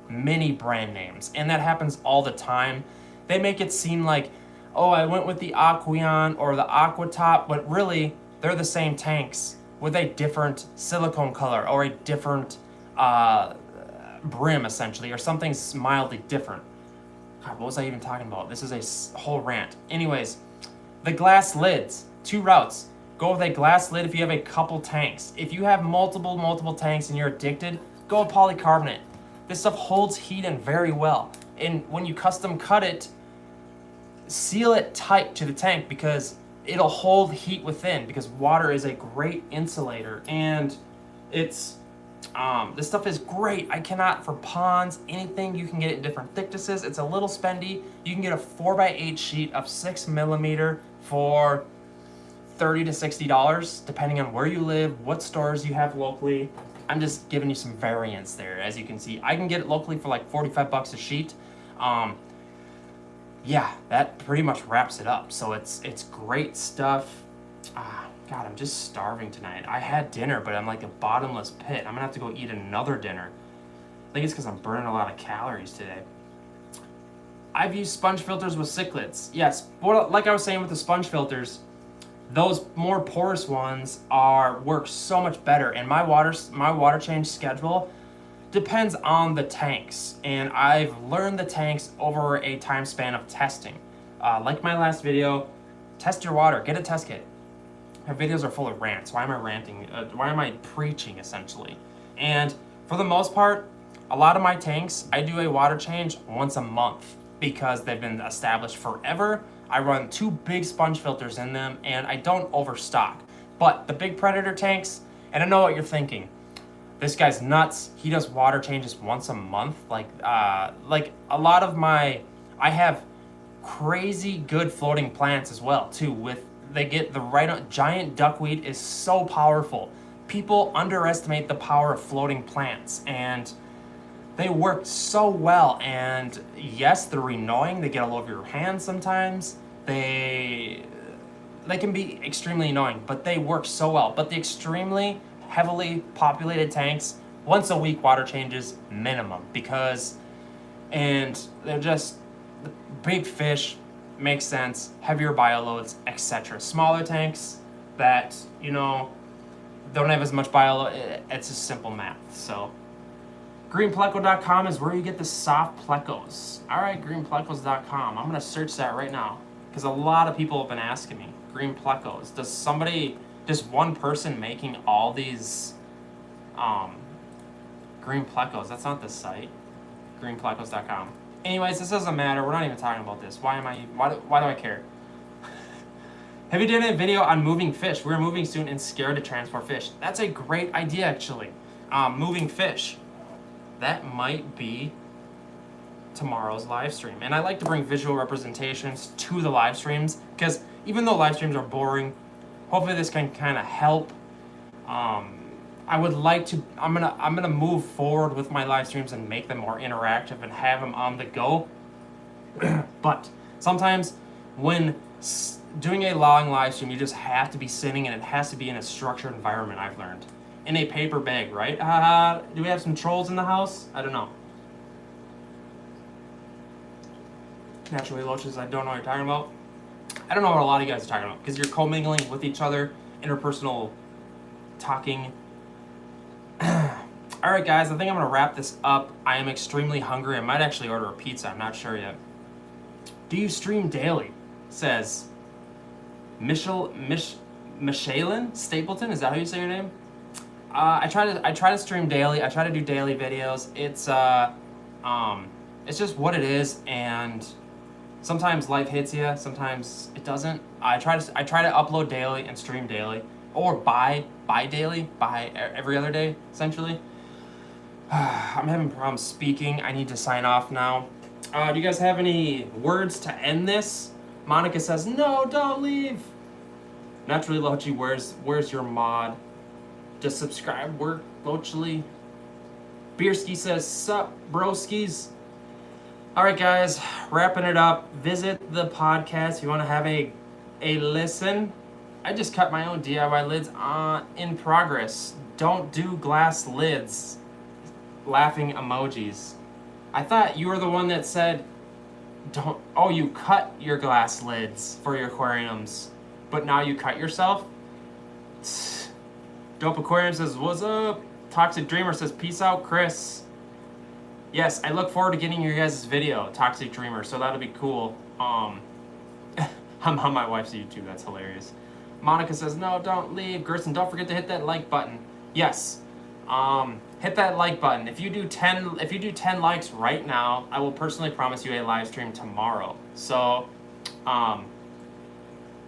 A: mini brand names, and that happens all the time. They make it seem like, oh, I went with the Aquarium or the Aquatop, but really they're the same tanks with a different silicone color or a different brim essentially, or something mildly different. God, what was I even talking about? This is a whole rant. Anyways, the glass lids, 2 routes. Go with a glass lid if you have a couple tanks. If you have multiple tanks and you're addicted, go with polycarbonate. This stuff holds heat in very well. and when you custom cut it, seal it tight to the tank because it'll hold heat within, because water is a great insulator. And it's this stuff is great. I cannot, for ponds, anything, you can get it in different thicknesses. It's a little spendy. You can get a 4x8 sheet of 6mm for $30 to $60, depending on where you live, what stores you have locally. I'm just giving you some variance there. As you can see, I can get it locally for like 45 bucks a sheet. Yeah, that pretty much wraps it up. So it's great stuff. God, I'm just starving tonight. I had dinner, but I'm like a bottomless pit. I'm gonna have to go eat another dinner. I think it's because I'm burning a lot of calories today. I've used sponge filters with cichlids. Yes, like I was saying with the sponge filters, those more porous ones work so much better. And my water change schedule depends on the tanks, and I've learned the tanks over a time span of testing. Like my last video, test your water, get a test kit. My videos are full of rants. Why am I ranting? Why am I preaching, essentially? And for the most part, a lot of my tanks, I do a water change once a month because they've been established forever. I run 2 big sponge filters in them, and I don't overstock. But the big predator tanks, and I know what you're thinking, this guy's nuts. He does water changes once a month. Like a lot of I have crazy good floating plants as well too. They get the right, giant duckweed is so powerful. People underestimate the power of floating plants, and they work so well. And yes, they're annoying. They get all over your hands sometimes. They can be extremely annoying, but they work so well. But the extremely heavily populated tanks, once a week water changes minimum, and they're just big fish, makes sense, heavier bioloads, etc. Smaller tanks that, don't have as much bioload, it's just simple math. So greenpleco.com is where you get the soft plecos. All right, greenplecos.com. I'm gonna search that right now because a lot of people have been asking me, green plecos. Just one person making all these green plecos? That's not the site. Greenplecos.com. Anyways, this doesn't matter. We're not even talking about this. Why do I care? Have you done a video on moving fish? We're moving soon and scared to transport fish. That's a great idea, actually. Moving fish. That might be tomorrow's live stream. And I like to bring visual representations to the live streams because even though live streams are boring, hopefully this can kind of help. I would like to, I'm gonna move forward with my live streams and make them more interactive and have them on the go. But sometimes when doing a long live stream, you just have to be sitting and it has to be in a structured environment, I've learned. In a paper bag, right? Do we have some trolls in the house? I don't know. Naturally loaches, I don't know what you're talking about. I don't know what a lot of you guys are talking about because you're commingling with each other, interpersonal talking. All right, guys, I think I'm going to wrap this up. I am extremely hungry. I might actually order a pizza. I'm not sure yet. Do you stream daily? Says Michelin Stapleton. Is that how you say your name? I try to stream daily. I try to do daily videos. It's just what it is, and sometimes life hits you, sometimes it doesn't. I try to upload daily and stream daily, or buy daily, buy every other day, essentially. I'm having problems speaking. I need to sign off now. Do you guys have any words to end this? Monica says, no, don't leave. Naturally Lochi, where's your mod? Just subscribe, work, Lochly. Beerski says, sup, broskis. All right, guys, wrapping it up. Visit the podcast if you want to have a listen. I just cut my own DIY lids in progress. Don't do glass lids. Laughing emojis. I thought you were the one that said, don't. Oh, you cut your glass lids for your aquariums, but now you cut yourself? Dope Aquarium says, what's up? Toxic Dreamer says, peace out, Chris. Yes, I look forward to getting your guys' video, Toxic Dreamer, so that'll be cool. I'm on my wife's YouTube, that's hilarious. Monica says, no, don't leave. Gerson, don't forget to hit that like button. Yes. hit that like button. If you do 10 likes right now, I will personally promise you a live stream tomorrow. So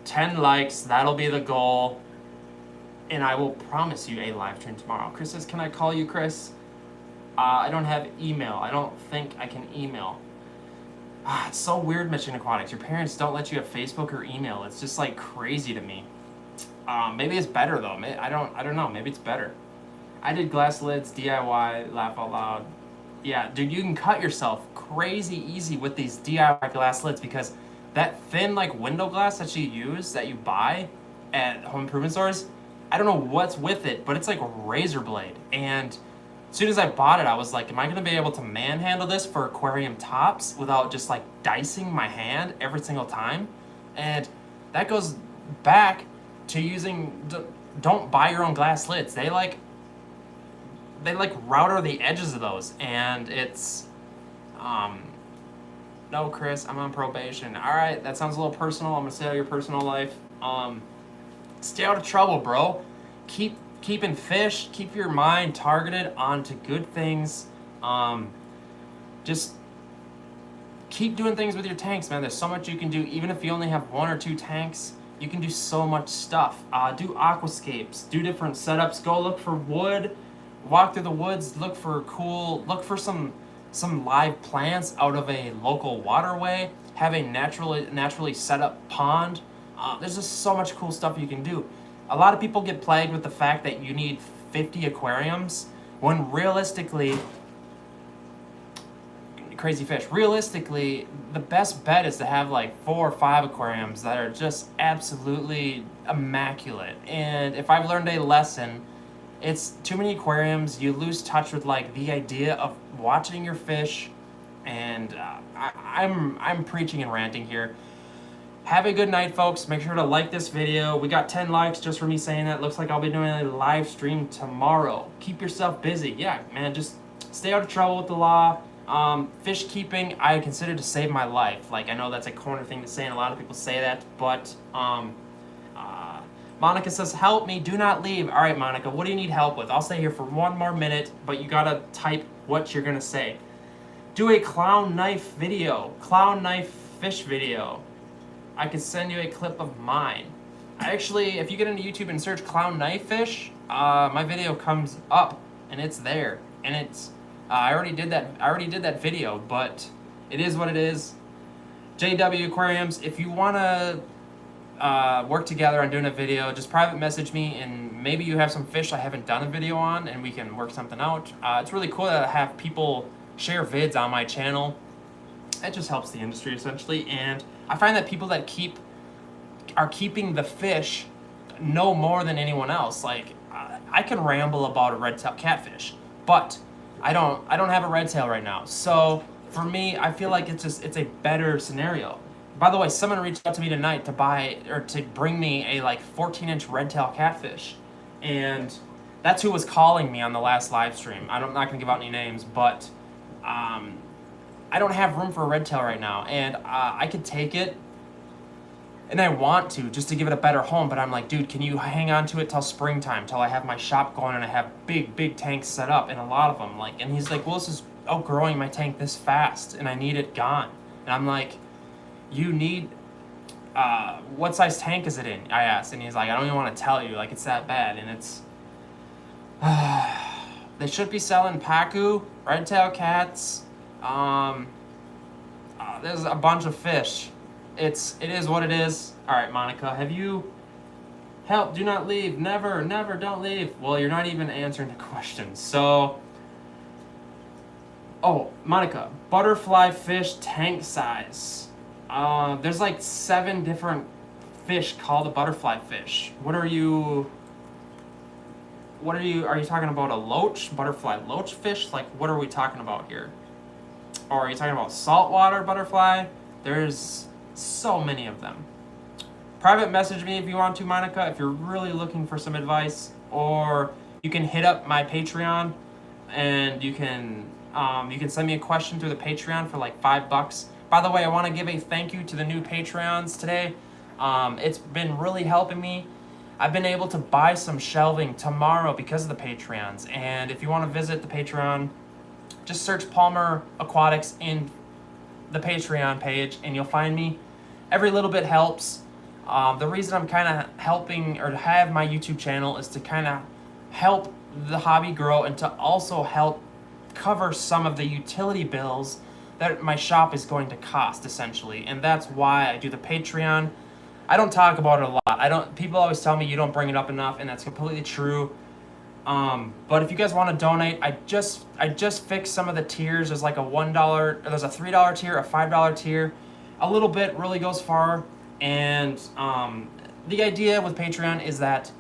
A: 10 likes, that'll be the goal, and I will promise you a live stream tomorrow. Chris says, can I call you, Chris? I don't have email. I don't think I can email. It's so weird, Mission Aquatics. Your parents don't let you have Facebook or email. It's just like crazy to me. Maybe it's better though. I don't know. Maybe it's better. I did glass lids, DIY, laugh out loud. Yeah, dude, you can cut yourself crazy easy with these DIY glass lids, because that thin like window glass that you buy at home improvement stores, I don't know what's with it, but it's like a razor blade. And as soon as I bought it, I was like, am I gonna be able to manhandle this for aquarium tops without just like dicing my hand every single time? And that goes back to don't buy your own glass lids. They router the edges of those, and it's no, Chris, I'm on probation. All right, that sounds a little personal. I'm gonna stay out of your personal life. Stay out of trouble, bro. Keeping fish, keep your mind targeted onto good things. Just keep doing things with your tanks, man. There's so much you can do. Even if you only have 1 or 2 tanks, you can do so much stuff. Do aquascapes, do different setups, go look for wood, walk through the woods, look for some live plants out of a local waterway, have a naturally set up pond. There's just so much cool stuff you can do. A lot of people get plagued with the fact that you need 50 aquariums, when realistically, crazy fish, realistically, the best bet is to have like 4 or 5 aquariums that are just absolutely immaculate. And if I've learned a lesson, it's too many aquariums, you lose touch with like the idea of watching your fish. And I'm preaching and ranting here. Have a good night, folks. Make sure to like this video. We got 10 likes just for me saying that. Looks like I'll be doing a live stream tomorrow. Keep yourself busy. Yeah, man, just stay out of trouble with the law. Fish keeping, I consider to save my life. Like, I know that's a corner thing to say, and a lot of people say that, but Monica says, help me, do not leave. All right, Monica, what do you need help with? I'll stay here for 1 more minute, but you gotta type what you're gonna say. Do a clown knife video, clown knife fish video. I could send you a clip of mine. Actually, if you get into YouTube and search clown knife fish, my video comes up, and it's there. And it's, I already did that video, but it is what it is. JW Aquariums, if you wanna work together on doing a video, just private message me, and maybe you have some fish I haven't done a video on, and we can work something out. It's really cool to have people share vids on my channel. It just helps the industry essentially, and I find that people that are keeping the fish know more than anyone else. Like, I can ramble about a red-tailed catfish, but I don't have a red tail right now. So for me, I feel like it's a better scenario. By the way, someone reached out to me tonight to bring me a like 14-inch red tail catfish, and that's who was calling me on the last live stream. I'm not gonna give out any names, but I don't have room for a red tail right now, and I could take it, and I want to, just to give it a better home, but I'm like, dude, can you hang on to it till springtime, till I have my shop going and I have big tanks set up, and a lot of them, like, and he's like, well, this is outgrowing my tank this fast, and I need it gone. And I'm like, you need, what size tank is it in? I asked, and he's like, I don't even want to tell you, like, it's that bad. And it's, they should be selling pacu, red tail cats, there's a bunch of fish. It is what it is. All right, Monica, have you, help, do not leave, never, don't leave. Well, you're not even answering the question. So, oh, Monica, butterfly fish tank size. There's like 7 different fish called a butterfly fish. Are you talking about a loach, butterfly loach fish? Like, what are we talking about here? Or are you talking about saltwater butterfly? There's so many of them. Private message me if you want to, Monica, if you're really looking for some advice, or you can hit up my Patreon, and you can send me a question through the Patreon for like $5. By the way, I want to give a thank you to the new Patreons today. It's been really helping me. I've been able to buy some shelving tomorrow because of the Patreons. And if you want to visit the Patreon, just search Palmer Aquatics in the Patreon page and you'll find me. Every little bit helps. The reason I'm kind of helping or have my YouTube channel is to kind of help the hobby grow and to also help cover some of the utility bills that my shop is going to cost, essentially. And that's why I do the Patreon. I don't talk about it a lot. People always tell me you don't bring it up enough, and that's completely true. But if you guys want to donate, I just fixed some of the tiers. There's like a $1, there's a $3 tier, a $5 tier. A little bit really goes far. And the idea with Patreon is that,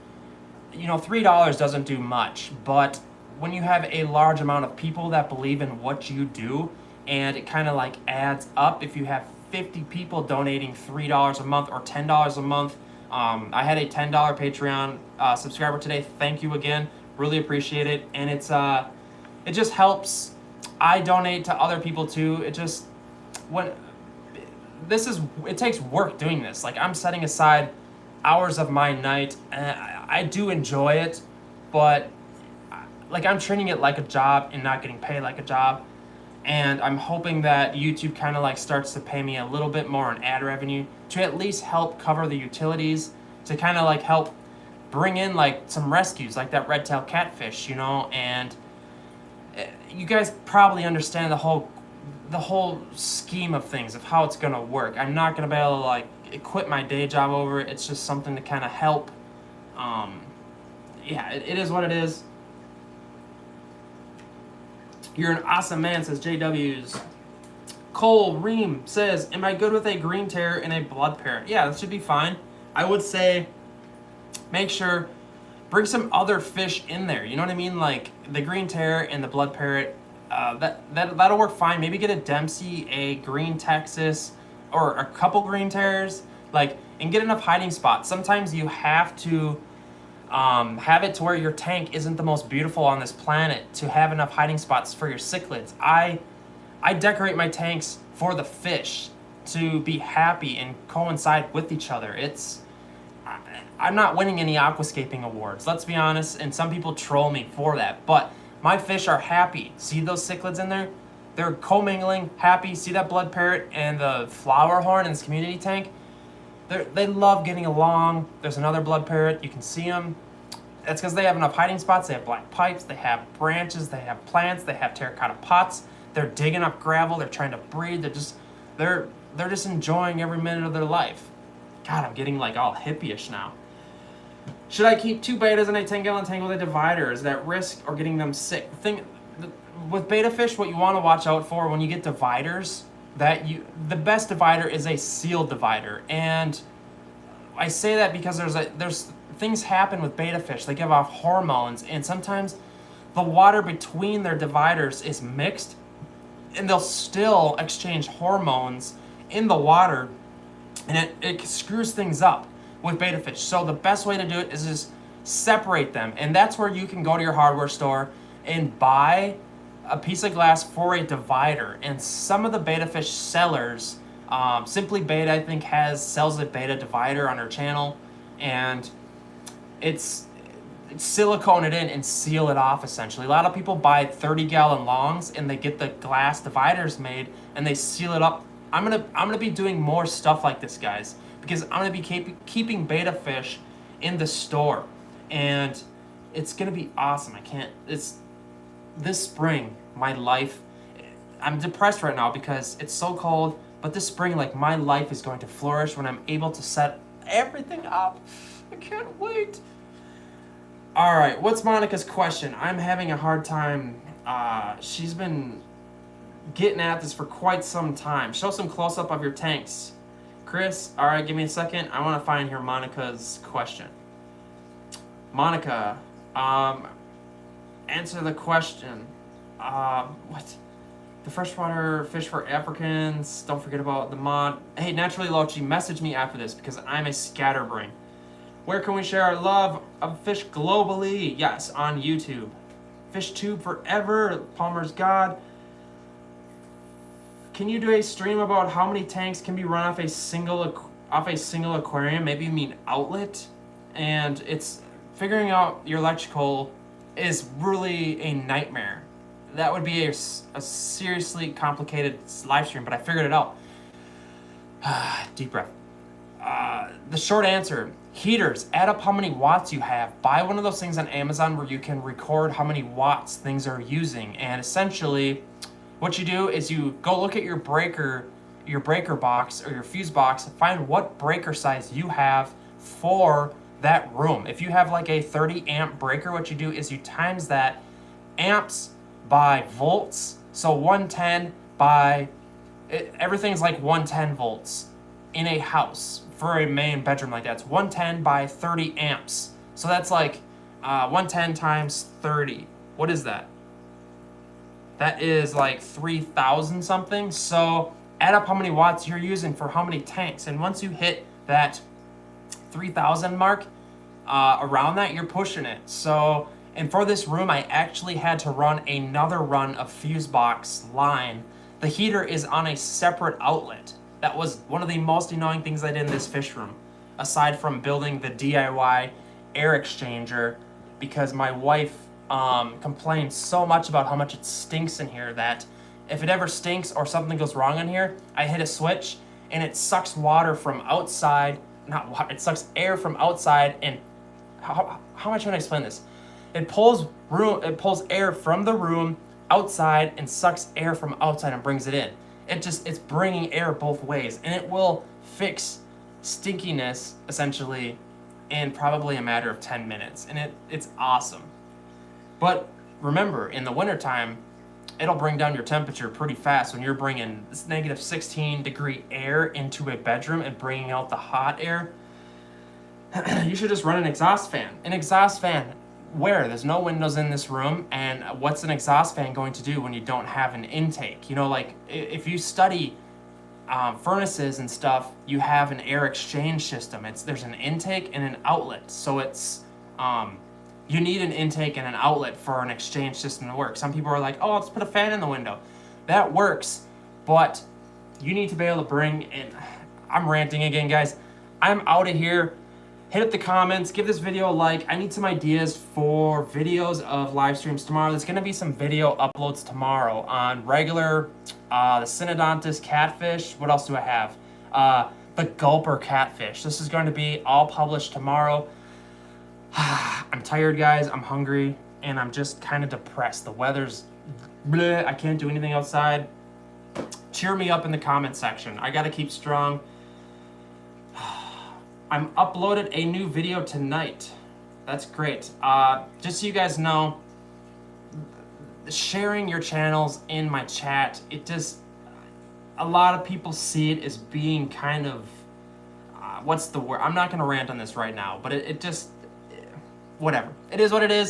A: you know, $3 doesn't do much, but when you have a large amount of people that believe in what you do, and it kind of like adds up, if you have 50 people donating $3 a month or $10 a month. I had a $10 Patreon subscriber today. Thank you again. Really appreciate it. And it just helps. I donate to other people too. It takes work doing this. Like, I'm setting aside hours of my night, and I do enjoy it, but like, I'm treating it like a job and not getting paid like a job. And I'm hoping that YouTube kind of like starts to pay me a little bit more in ad revenue to at least help cover the utilities, to kind of like help bring in like some rescues like that red-tailed catfish, you know. And you guys probably understand the whole scheme of things, of how it's gonna work. I'm not gonna be able to like quit my day job over it. It's just something to kind of help. Yeah, it is what it is. You're an awesome man, says JW's. Cole Ream says, am I good with a green tear and a blood parrot? Yeah, that should be fine. I would say make sure, bring some other fish in there. You know what I mean? Like the green tear and the blood parrot, that'll work fine. Maybe get a Dempsey, a green Texas, or a couple green tears, like, and get enough hiding spots. Sometimes you have to have it to where your tank isn't the most beautiful on this planet to have enough hiding spots for your cichlids. I decorate my tanks for the fish to be happy and coincide with each other. I'm not winning any aquascaping awards, let's be honest, and some people troll me for that, but my fish are happy. See those cichlids in there? They're commingling, happy. See that blood parrot and the flower horn in this community tank? They love getting along. There's another blood parrot. You can see them. That's because they have enough hiding spots. They have black pipes. They have branches. They have plants. They have terracotta pots. They're digging up gravel. They're trying to breed. They're just enjoying every minute of their life. God, I'm getting like all hippie-ish now. Should I keep 2 betas in a 10-gallon tank with a divider? Is that risk or getting them sick? With beta fish, what you want to watch out for when you get dividers, the best divider is a sealed divider. And I say that because there's things happen with beta fish. They give off hormones, and sometimes the water between their dividers is mixed, and they'll still exchange hormones in the water, and it screws things up with beta fish. So the best way to do it is just separate them, and that's where you can go to your hardware store and buy a piece of glass for a divider. And some of the beta fish sellers, Simply Beta, I think, sells a beta divider on their channel, and it's silicone it in and seal it off, essentially. A lot of people buy 30-gallon longs and they get the glass dividers made and they seal it up. I'm gonna be doing more stuff like this, guys, because I'm gonna be keeping beta fish in the store, and it's gonna be awesome. This spring, my life, I'm depressed right now because it's so cold, but this spring, like, my life is going to flourish when I'm able to set everything up. I can't wait. All right, what's Monica's question? I'm having a hard time. She's been getting at this for quite some time. Show some close-up of your tanks. Chris, all right, give me a second. I want to find here Monica's question. Monica, answer the question. What? The freshwater fish for Africans. Don't forget about the mod. Hey, Naturally Lochi, message me after this because I'm a scatterbrain. Where can we share our love of fish globally? Yes, on YouTube. FishTube forever. Palmer's God. Can you do a stream about how many tanks can be run off a single aquarium? Maybe you mean outlet? and it's figuring out your electrical is really a nightmare. That would be a seriously complicated live stream, but I figured it out. Deep breath. The short answer, heaters. Add up how many watts you have. Buy one of those things on Amazon where you can record how many watts things are using. And essentially, what you do is you go look at your breaker box or your fuse box, find what breaker size you have for that room. If you have like a 30 amp breaker, what you do is you times that amps by volts. So 110 by, everything's like 110 volts in a house for a main bedroom like that. It's 110 by 30 amps. So that's like 110 times 30. What is that? That is like 3,000 something. So add up how many watts you're using for how many tanks. And once you hit that 3,000 mark, around that, you're pushing it. So, and for this room, I actually had to run another run of fuse box line. The heater is on a separate outlet. That was one of the most annoying things I did in this fish room, aside from building the DIY air exchanger, because my wife complained so much about how much it stinks in here that if it ever stinks or something goes wrong in here, I hit a switch and it sucks water from outside, not water, it sucks air from outside, and how am I trying to explain this? It pulls air from the room outside and sucks air from outside and brings it in. It's bringing air both ways, and it will fix stinkiness essentially in probably a matter of 10 minutes, and it's awesome. But remember, in the wintertime, it'll bring down your temperature pretty fast when you're bringing this negative 16 degree air into a bedroom and bringing out the hot air. You should just run an exhaust fan. An exhaust fan where there's no windows in this room, and what's an exhaust fan going to do when you don't have an intake? You know, like if you study furnaces and stuff, you have an air exchange system. There's an intake and an outlet. So it's you need an intake and an outlet for an exchange system to work. Some people are like, oh, let's put a fan in the window. That works, but you need to be able to bring in. I'm ranting again, guys. I'm out of here. Hit up the comments, give this video a like. I need some ideas for videos of live streams tomorrow. There's gonna be some video uploads tomorrow on regular, the Synodontis catfish. What else do I have? The gulper catfish. This is going to be all published tomorrow. I'm tired, guys, I'm hungry, and I'm just kind of depressed. The weather's bleh, I can't do anything outside. Cheer me up in the comment section. I gotta keep strong. I'm uploaded a new video tonight. That's great. Just so you guys know, sharing your channels in my chat, a lot of people see it as being kind of, what's the word? I'm not gonna rant on this right now, but it just, whatever. It is what it is.